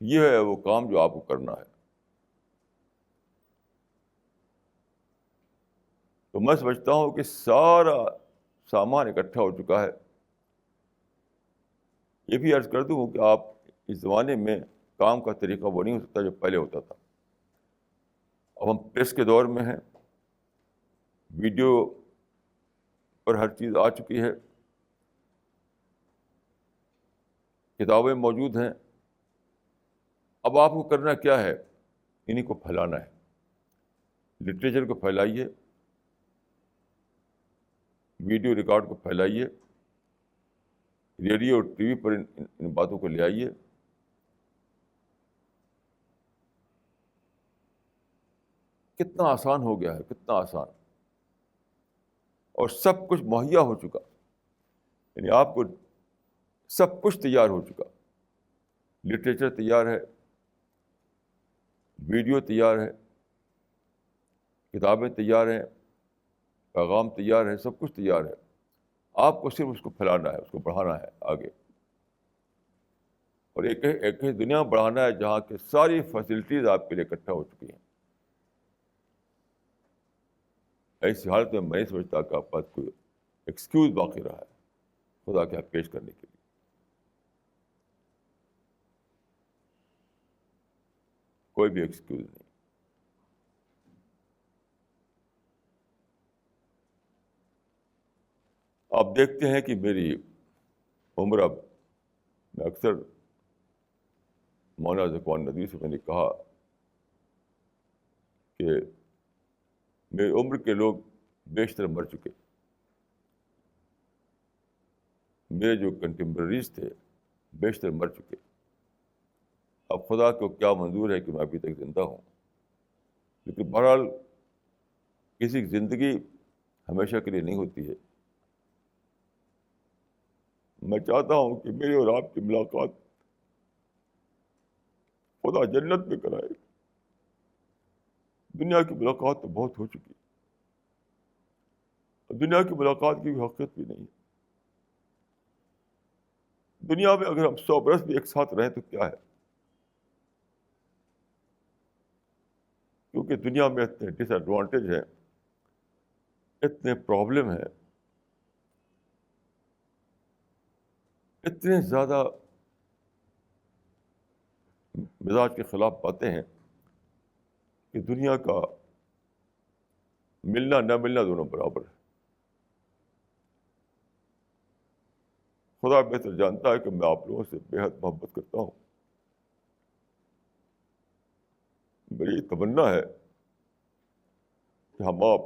یہ ہے وہ کام جو آپ کو کرنا ہے۔ تو میں سمجھتا ہوں کہ سارا سامان اکٹھا ہو چکا ہے۔ یہ بھی عرض کر دوں کہ آپ اس زمانے میں کام کا طریقہ وہ نہیں ہو سکتا جو پہلے ہوتا تھا۔ اب ہم پریس کے دور میں ہیں، ویڈیو پر ہر چیز آ چکی ہے، کتابیں موجود ہیں۔ اب آپ کو کرنا کیا ہے؟ انہیں کو پھیلانا ہے۔ لٹریچر کو پھیلائیے، ویڈیو ریکارڈ کو پھیلائیے، ریڈیو اور ٹی وی پر ان باتوں کو لے آئیے۔ کتنا آسان ہو گیا ہے، کتنا آسان، اور سب کچھ مہیا ہو چکا، یعنی آپ کو سب کچھ تیار ہو چکا۔ لٹریچر تیار ہے، ویڈیو تیار ہے، کتابیں تیار ہیں، پیغام تیار ہے، سب کچھ تیار ہے۔ آپ کو صرف اس کو پھیلانا ہے، اس کو بڑھانا ہے آگے، اور ایک دنیا بڑھانا ہے جہاں کی ساری فیسلٹیز آپ کے لیے اکٹھا ہو چکی ہیں۔ ایسی حالت میں نہیں سمجھتا کہ آپ کے پاس کوئی ایکسکیوز باقی رہا ہے خدا کے حق پیش کرنے کے لیے۔ کوئی بھی ایکسکیوز نہیں۔ آپ دیکھتے ہیں کہ میری عمر، اب میں اکثر مولانا ذکوان ندوی سے میں نے کہا کہ میری عمر کے لوگ بیشتر مر چکے، میرے جو کنٹمپریریز تھے بیشتر مر چکے۔ اب خدا کو کیا منظور ہے کہ میں ابھی تک زندہ ہوں، لیکن بہرحال کسی کی زندگی ہمیشہ کے لیے نہیں ہوتی ہے۔ میں چاہتا ہوں کہ میری اور آپ کی ملاقات خدا جنت میں کرائے۔ دنیا کی ملاقات تو بہت ہو چکی، دنیا کی ملاقات کی حقیقت بھی نہیں ہے۔ دنیا میں اگر ہم 100 برس بھی ایک ساتھ رہیں تو کیا ہے، کیونکہ دنیا میں اتنے ڈس ایڈوانٹیج ہیں، اتنے پرابلم ہیں، اتنے زیادہ مزاج کے خلاف باتیں ہیں کہ دنیا کا ملنا نہ ملنا دونوں برابر ہے۔ خدا بہتر جانتا ہے کہ میں آپ لوگوں سے بے حد محبت کرتا ہوں۔ میری یہ تمنا ہے کہ ہم آپ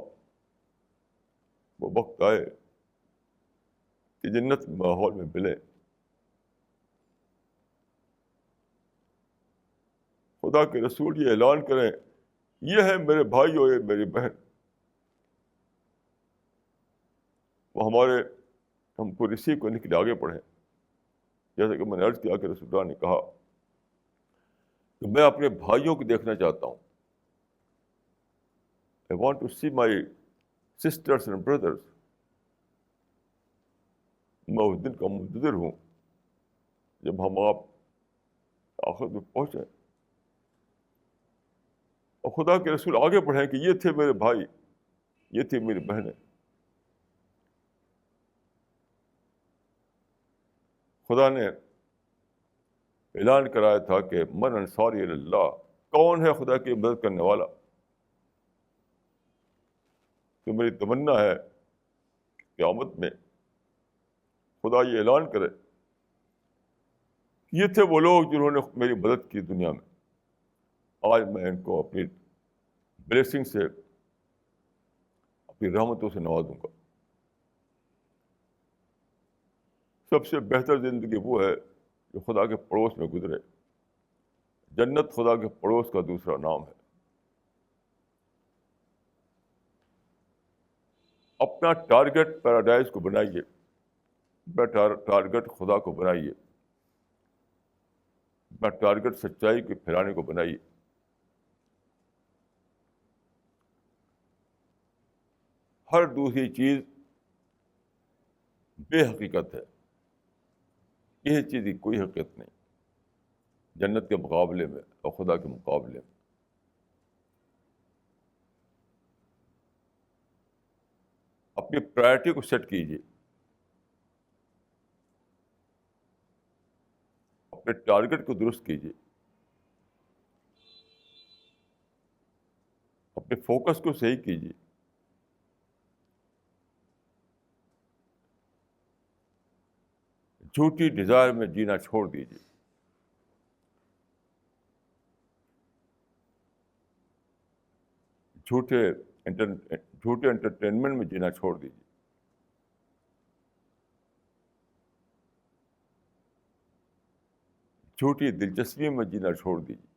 وہ وقت آئے کہ جنت ماحول میں ملے، خدا کے رسول یہ اعلان کریں، یہ ہے میرے بھائی اور یہ میری بہن، وہ ہم کو ریسیو کرنے کے لیے آگے بڑھیں۔ جیسا کہ میں نے عرض کیا کہ رسول اللہ نے کہا کہ میں اپنے بھائیوں کو دیکھنا چاہتا ہوں، I want to see my sisters and brothers۔ میں اس دن کا منتظر ہوں جب ہم آپ آخرت میں پہنچیں اور خدا کے رسول آگے بڑھیں کہ یہ تھے میرے بھائی، یہ تھی میری بہنیں. خدا نے اعلان کرایا تھا کہ من انصاری اللہ، کون ہے خدا کی مدد کرنے والا. تو میری تمنا ہے قیامت میں خدا یہ اعلان کرے کہ یہ تھے وہ لوگ جنہوں نے میری مدد کی دنیا میں، آج میں ان کو اپنی بلیسنگ سے، اپنی رحمتوں سے نوازوں گا. سب سے بہتر زندگی وہ ہے جو خدا کے پڑوس میں گزرے. جنت خدا کے پڑوس کا دوسرا نام ہے. اپنا ٹارگٹ پیراڈائز کو بنائیے، اپنا ٹارگٹ خدا کو بنائیے، اپنا ٹارگٹ سچائی کے پھیلانے کو بنائیے. ہر دوسری چیز بے حقیقت ہے، یہ چیز کی کوئی حقیقت نہیں جنت کے مقابلے میں اور خدا کے مقابلے میں. اپنی پرائرٹی کو سیٹ کیجیے، اپنے ٹارگٹ کو درست کیجیے، اپنے فوکس کو صحیح کیجیے. جھوٹی ڈیزائر میں جینا چھوڑ دیجیے. جھوٹے انٹرٹینمنٹ میں جینا چھوڑ دیجیے. جھوٹی دلچسپی میں جینا چھوڑ دیجیے.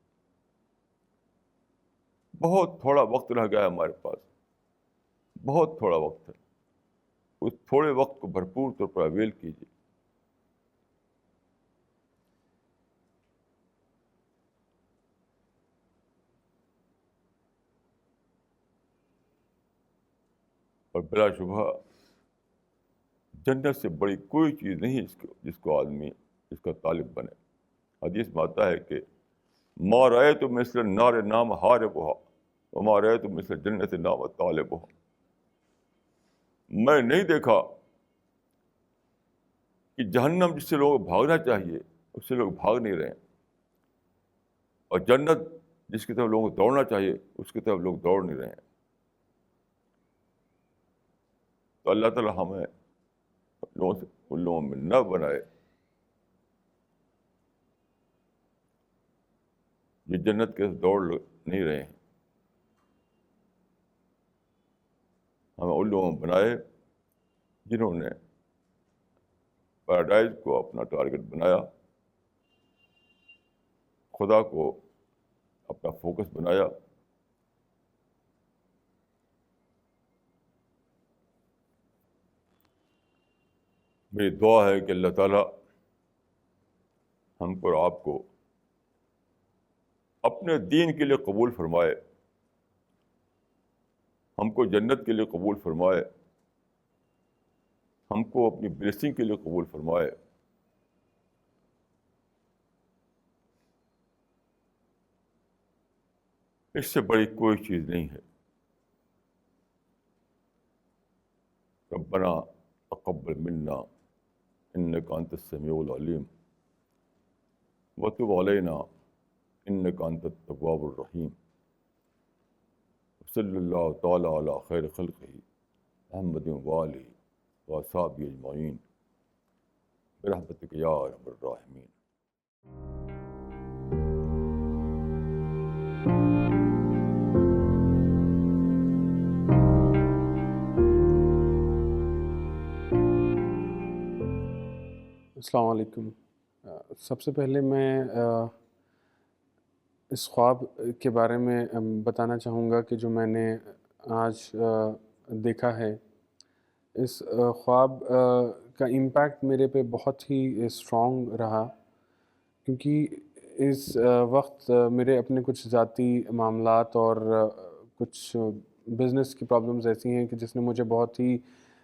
بہت تھوڑا وقت رہ گیا ہے ہمارے پاس، بہت تھوڑا وقت ہے. اس تھوڑے وقت کو بھرپور طور پر اویل کیجیے. اور بلا شبہ جنت سے بڑی کوئی چیز نہیں جس کو آدمی اس کا طالب بنے. حدیث میں آتا ہے کہ ما رأیت مثل النار نام حاربها وما رأیت مثل الجنت نام طالبها. میں نہیں دیکھا کہ جہنم جس سے لوگ بھاگنا چاہیے اس سے لوگ بھاگ نہیں رہے ہیں، اور جنت جس کی طرف لوگوں کو دوڑنا چاہیے اس کی طرف لوگ دوڑ نہیں رہے ہیں. تو اللہ تعالیٰ ہمیں ان لوگوں میں نہ بنائے جو جنت کے دوڑ نہیں رہے ہیں. ہمیں ان لوگوں میں بنائے جنہوں نے پیراڈائز کو اپنا ٹارگٹ بنایا، خدا کو اپنا فوکس بنایا. میری دعا ہے کہ اللہ تعالیٰ ہم کو اور آپ کو اپنے دین کے لیے قبول فرمائے، ہم کو جنت کے لیے قبول فرمائے، ہم کو اپنی بلیسنگ کے لیے قبول فرمائے. اس سے بڑی کوئی چیز نہیں ہے. ربنا تقبل منا انک انت السمیع العلیم وتب علینا انک انت التواب الرحیم. صلی اللہ تعالیٰ علی خیر خلقہ محمد وآلہ وصحبہ اجمعین برحمتک یا ارحم الراحمین. السلام علیکم. سب سے پہلے میں اس خواب کے بارے میں بتانا چاہوں گا کہ جو میں نے آج دیکھا ہے. اس خواب کا امپیکٹ میرے پہ بہت ہی اسٹرانگ رہا، کیونکہ اس وقت میرے اپنے کچھ ذاتی معاملات اور کچھ بزنس کی پرابلمز ایسی ہیں کہ جس نے مجھے بہت ہی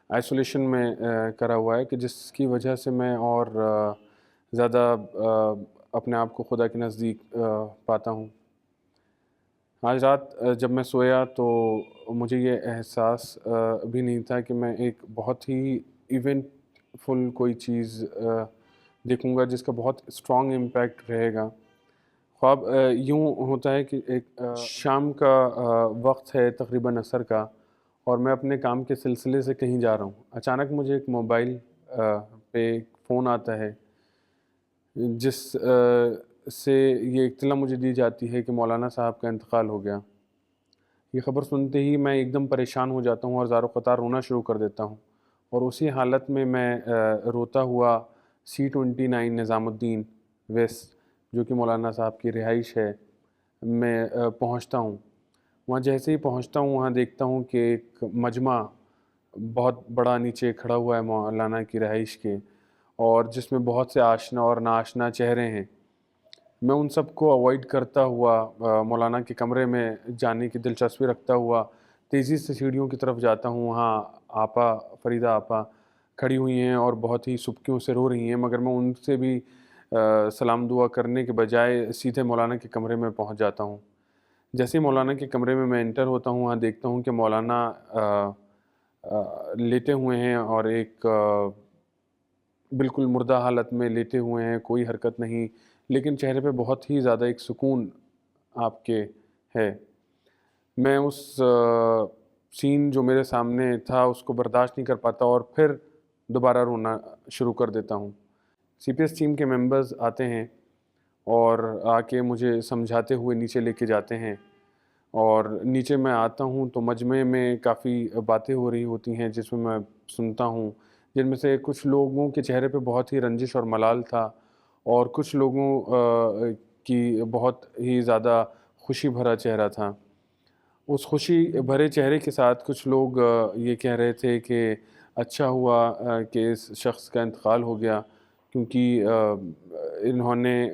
آئسولیشن میں کرا ہوا ہے، کہ جس کی وجہ سے میں اور زیادہ اپنے آپ کو خدا کے نزدیک پاتا ہوں. آج رات جب میں سویا تو مجھے یہ احساس بھی نہیں تھا کہ میں ایک بہت ہی ایونٹ فل کوئی چیز دیکھوں گا جس کا بہت اسٹرانگ امپیکٹ رہے گا۔ خواب یوں ہوتا ہے کہ ایک شام کا وقت ہے، تقریباً عصر کا، اور میں اپنے کام کے سلسلے سے کہیں جا رہا ہوں۔ اچانک مجھے ایک موبائل پہ ایک فون آتا ہے جس سے یہ اطلاع مجھے دی جاتی ہے کہ مولانا صاحب کا انتقال ہو گیا۔ یہ خبر سنتے ہی میں ایک دم پریشان ہو جاتا ہوں اور زار و قطار رونا شروع کر دیتا ہوں، اور اسی حالت میں روتا ہوا C29 نظام الدین ویسٹ، جو کہ مولانا صاحب کی رہائش ہے، میں پہنچتا ہوں۔ وہاں جیسے ہی پہنچتا ہوں وہاں دیکھتا ہوں کہ ایک مجمع بہت بڑا نیچے کھڑا ہوا ہے مولانا کی رہائش کے، اور جس میں بہت سے آشنا اور ناآشنا چہرے ہیں۔ میں ان سب کو اوائڈ کرتا ہوا مولانا کے کمرے میں جانے کی دلچسپی رکھتا ہوا تیزی سے سیڑھیوں کی طرف جاتا ہوں۔ وہاں آپا، فریدہ آپا کھڑی ہوئی ہیں اور بہت ہی سبکیوں سے رو رہی ہیں، مگر میں ان سے بھی سلام دعا کرنے کے بجائے سیدھے مولانا کے کمرے میں پہنچ جاتا ہوں۔ جیسے ہی مولانا کے کمرے میں انٹر ہوتا ہوں وہاں دیکھتا ہوں کہ مولانا لیٹے ہوئے ہیں، اور ایک بالکل مردہ حالت میں لیٹے ہوئے ہیں، کوئی حرکت نہیں، لیکن چہرے پہ بہت ہی زیادہ ایک سکون آپ کے ہے۔ میں اس سین جو میرے سامنے تھا اس کو برداشت نہیں کر پاتا اور پھر دوبارہ رونا شروع کر دیتا ہوں۔ CPS ٹیم کے ممبرز آتے ہیں اور آ کے مجھے سمجھاتے ہوئے نیچے لے کے جاتے ہیں، اور نیچے میں آتا ہوں تو مجمع میں کافی باتیں ہو رہی ہوتی ہیں جس میں سنتا ہوں، جن میں سے کچھ لوگوں کے چہرے پہ بہت ہی رنجش اور ملال تھا، اور کچھ لوگوں کی بہت ہی زیادہ خوشی بھرا چہرہ تھا۔ اس خوشی بھرے چہرے کے ساتھ کچھ لوگ یہ کہہ رہے تھے کہ اچھا ہوا کہ اس شخص کا انتقال ہو گیا، کیونکہ انہوں نے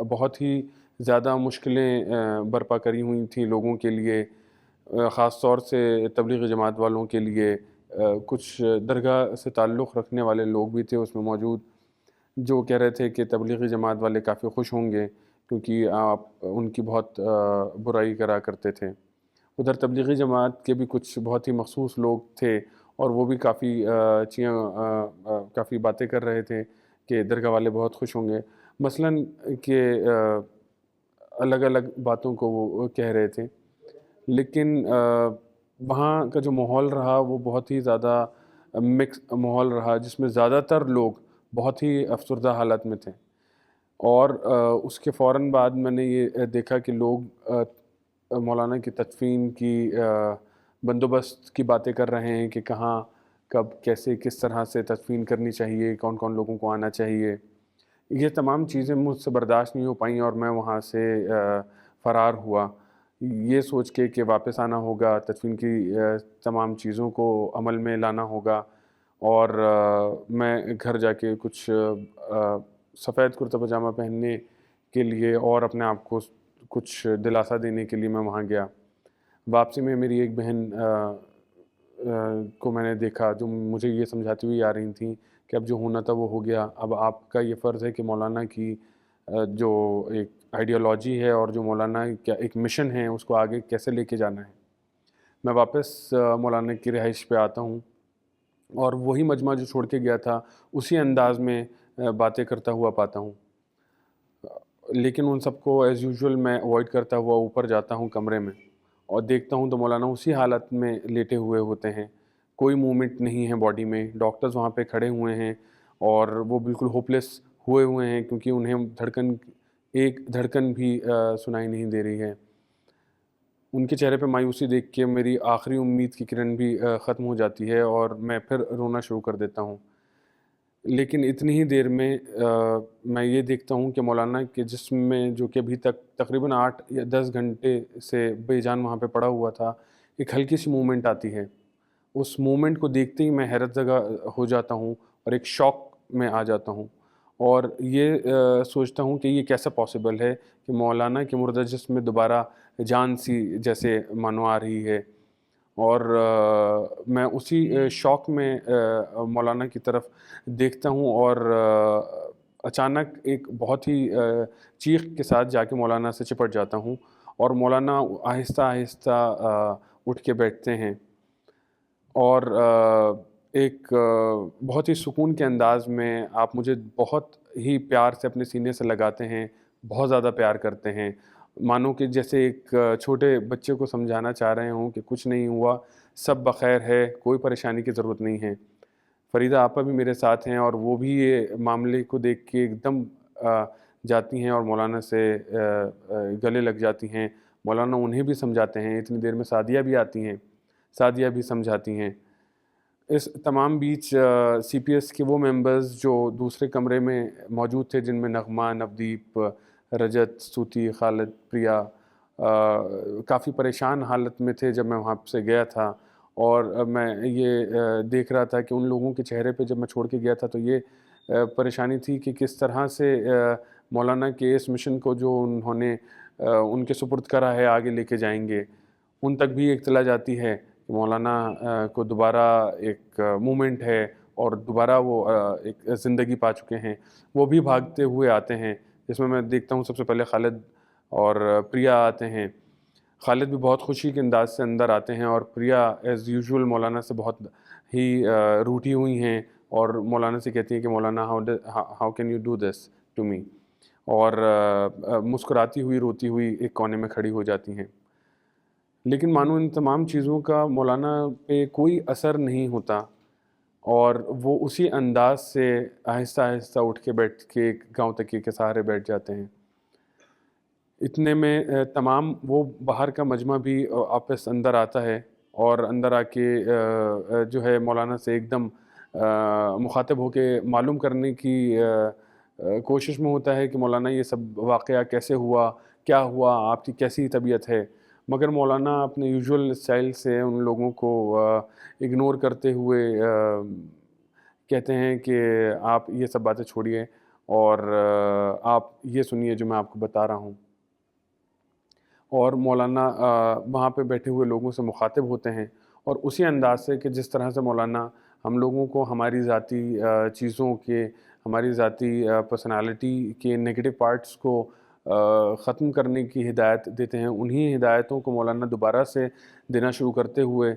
بہت ہی زیادہ مشکلیں برپا کری ہوئی تھیں لوگوں کے لیے، خاص طور سے تبلیغی جماعت والوں کے لیے۔ کچھ درگاہ سے تعلق رکھنے والے لوگ بھی تھے اس میں موجود، جو کہہ رہے تھے کہ تبلیغی جماعت والے کافی خوش ہوں گے کیونکہ آپ ان کی بہت برائی کرا کرتے تھے۔ ادھر تبلیغی جماعت کے بھی کچھ بہت ہی مخصوص لوگ تھے اور وہ بھی کافی باتیں کر رہے تھے کہ درگاہ والے بہت خوش ہوں گے، مثلاً کہ الگ الگ باتوں کو وہ کہہ رہے تھے، لیکن وہاں کا جو ماحول رہا وہ بہت ہی زیادہ مکس ماحول رہا، جس میں زیادہ تر لوگ بہت ہی افسردہ حالت میں تھے۔ اور اس کے فوراً بعد میں نے یہ دیکھا کہ لوگ مولانا کی تدفین کی بندوبست کی باتیں کر رہے ہیں کہ کہاں، کب، کیسے، کس طرح سے تدفین کرنی چاہیے، کون کون لوگوں کو آنا چاہیے۔ یہ تمام چیزیں مجھ سے برداشت نہیں ہو پائیں اور میں وہاں سے فرار ہوا، یہ سوچ کے کہ واپس آنا ہوگا، تدفین کی تمام چیزوں کو عمل میں لانا ہوگا، اور میں گھر جا کے کچھ سفید کرتا پاجامہ پہننے کے لیے اور اپنے آپ کو کچھ دلاسا دینے کے لیے میں وہاں گیا۔ واپسی میں میری ایک بہن کو میں نے دیکھا جو مجھے یہ سمجھاتی ہوئی آ رہی تھیں کہ اب جو ہونا تھا وہ ہو گیا، اب آپ کا یہ فرض ہے کہ مولانا کی جو ایک آئیڈیالوجی ہے اور جو مولانا کا ایک مشن ہے اس کو آگے کیسے لے کے جانا ہے۔ میں واپس مولانا کی رہائش پہ آتا ہوں اور وہی مجمع جو چھوڑ کے گیا تھا اسی انداز میں باتیں کرتا ہوا پاتا ہوں، لیکن ان سب کو ایز یوزول میں اوائڈ کرتا ہوا اوپر جاتا ہوں کمرے میں اور دیکھتا ہوں تو مولانا اسی حالت میں لیٹے ہوئے ہوتے ہیں، کوئی موومنٹ نہیں ہے باڈی میں۔ ڈاکٹرز وہاں پہ کھڑے ہوئے ہیں اور وہ بالکل ہوپلیس ہوئے ہوئے ہیں کیونکہ انہیں ایک دھڑکن بھی سنائی نہیں دے رہی ہے۔ ان کے چہرے پہ مایوسی دیکھ کے میری آخری امید کی کرن بھی ختم ہو جاتی ہے اور میں پھر رونا شروع کر دیتا ہوں۔ لیکن اتنی ہی دیر میں میں یہ دیکھتا ہوں کہ مولانا کے جسم میں، جو کہ ابھی تک تقریباً 8 یا 10 گھنٹے سے بے جان وہاں پہ پڑا ہوا تھا، ایک ہلکی سی موومنٹ آتی ہے۔ اس موومنٹ کو دیکھتے ہی میں حیرت زدہ ہو جاتا ہوں اور ایک شوق میں آ جاتا ہوں، اور یہ سوچتا ہوں کہ یہ کیسے پاسبل ہے کہ مولانا کے مردہ جسم میں دوبارہ جان سی جیسے مانو آ رہی ہے۔ اور میں اسی شوق میں مولانا کی طرف دیکھتا ہوں اور اچانک ایک بہت ہی چیخ کے ساتھ جا کے مولانا سے چپٹ جاتا ہوں اور مولانا آہستہ آہستہ اٹھ کے بیٹھتے ہیں اور ایک بہت ہی سکون کے انداز میں آپ مجھے بہت ہی پیار سے اپنے سینے سے لگاتے ہیں، بہت زیادہ پیار کرتے ہیں، مانو کہ جیسے ایک چھوٹے بچے کو سمجھانا چاہ رہے ہوں کہ کچھ نہیں ہوا، سب بخیر ہے، کوئی پریشانی کی ضرورت نہیں ہے۔ فریدہ آپا بھی میرے ساتھ ہیں اور وہ بھی یہ معاملے کو دیکھ کے ایک دم جاتی ہیں اور مولانا سے گلے لگ جاتی ہیں، مولانا انہیں بھی سمجھاتے ہیں، اتنی دیر میں سعدیہ بھی آتی ہیں، سعدیہ بھی سمجھاتی ہیں۔ اس تمام بیچ سی پی ایس کے وہ ممبرز جو دوسرے کمرے میں موجود تھے، جن میں نغمہ، نودیپ، رجت، سوتی، خالد، پریا کافی پریشان حالت میں تھے جب میں وہاں سے گیا تھا، اور میں یہ دیکھ رہا تھا کہ ان لوگوں کے چہرے پہ جب میں چھوڑ کے گیا تھا تو یہ پریشانی تھی کہ کس طرح سے مولانا کے اس مشن کو جو انہوں نے ان کے سپرد کرا ہے آگے لے کے جائیں گے۔ ان تک بھی اطلاع جاتی ہے کہ مولانا کو دوبارہ ایک مومنٹ ہے اور دوبارہ وہ ایک زندگی پا چکے ہیں۔ وہ بھی بھاگتے ہوئے آتے ہیں، جس میں دیکھتا ہوں سب سے پہلے خالد اور پریا آتے ہیں۔ خالد بھی بہت خوشی کے انداز سے اندر آتے ہیں اور پریا ایز یوزول مولانا سے بہت ہی روٹھی ہوئی ہیں اور مولانا سے کہتی ہیں کہ مولانا how can you do this to me, اور مسکراتی ہوئی روتی ہوئی ایک کونے میں کھڑی ہو جاتی ہیں۔ لیکن مانو ان تمام چیزوں کا مولانا پہ کوئی اثر نہیں ہوتا اور وہ اسی انداز سے آہستہ آہستہ اٹھ کے بیٹھ کے ایک گاؤں تکیے کے سہارے بیٹھ جاتے ہیں۔ اتنے میں تمام وہ باہر کا مجمع بھی آپس اندر آتا ہے اور اندر آ کے جو ہے مولانا سے ایک دم مخاطب ہو کے معلوم کرنے کی کوشش میں ہوتا ہے کہ مولانا یہ سب واقعہ کیسے ہوا، کیا ہوا، آپ کی کیسی طبیعت ہے، مگر مولانا اپنے یوزول اسٹائل سے ان لوگوں کو اگنور کرتے ہوئے کہتے ہیں کہ آپ یہ سب باتیں چھوڑیے اور آپ یہ سنیے جو میں آپ کو بتا رہا ہوں۔ اور مولانا وہاں پہ بیٹھے ہوئے لوگوں سے مخاطب ہوتے ہیں اور اسی انداز سے کہ جس طرح سے مولانا ہم لوگوں کو ہماری ذاتی چیزوں کے، ہماری ذاتی پرسنالٹی کے نگیٹو پارٹس کو ختم کرنے کی ہدایت دیتے ہیں، انہی ہدایتوں کو مولانا دوبارہ سے دینا شروع کرتے ہوئے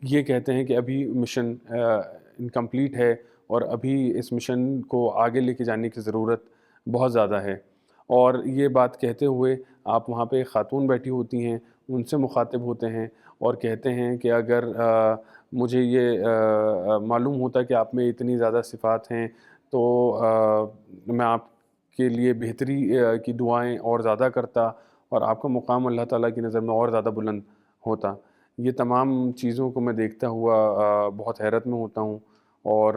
یہ کہتے ہیں کہ ابھی مشن انکمپلیٹ ہے اور ابھی اس مشن کو آگے لے کے جانے کی ضرورت بہت زیادہ ہے۔ اور یہ بات کہتے ہوئے آپ وہاں پہ ایک خاتون بیٹھی ہوتی ہیں، ان سے مخاطب ہوتے ہیں اور کہتے ہیں کہ اگر مجھے یہ معلوم ہوتا کہ آپ میں اتنی زیادہ صفات ہیں تو میں آپ کے لیے بہتری کی دعائیں اور زیادہ کرتا اور آپ کا مقام اللہ تعالیٰ کی نظر میں اور زیادہ بلند ہوتا۔ یہ تمام چیزوں کو میں دیکھتا ہوا بہت حیرت میں ہوتا ہوں اور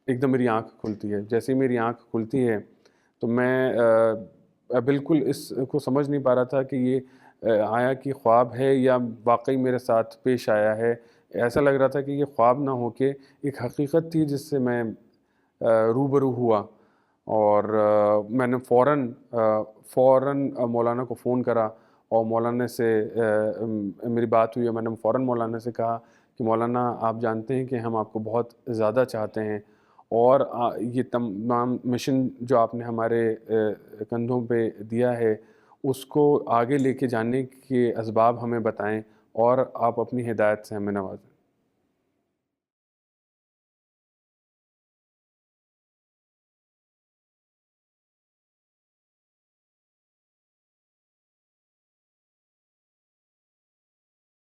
ایک دم میری آنکھ کھلتی ہے۔ جیسے ہی میری آنکھ کھلتی ہے تو میں بالکل اس کو سمجھ نہیں پا رہا تھا کہ یہ آیا کہ خواب ہے یا واقعی میرے ساتھ پیش آیا ہے۔ ایسا لگ رہا تھا کہ یہ خواب نہ ہو کے ایک حقیقت تھی جس سے میں روبرو ہوا، اور میں نے فوراً مولانا کو فون کرا اور مولانا سے میری بات ہوئی اور میں نے فوراً مولانا سے کہا کہ مولانا آپ جانتے ہیں کہ ہم آپ کو بہت زیادہ چاہتے ہیں اور یہ تمام مشن جو آپ نے ہمارے کندھوں پہ دیا ہے اس کو آگے لے کے جانے کے اسباب ہمیں بتائیں اور آپ اپنی ہدایت سے ہمیں نوازیں۔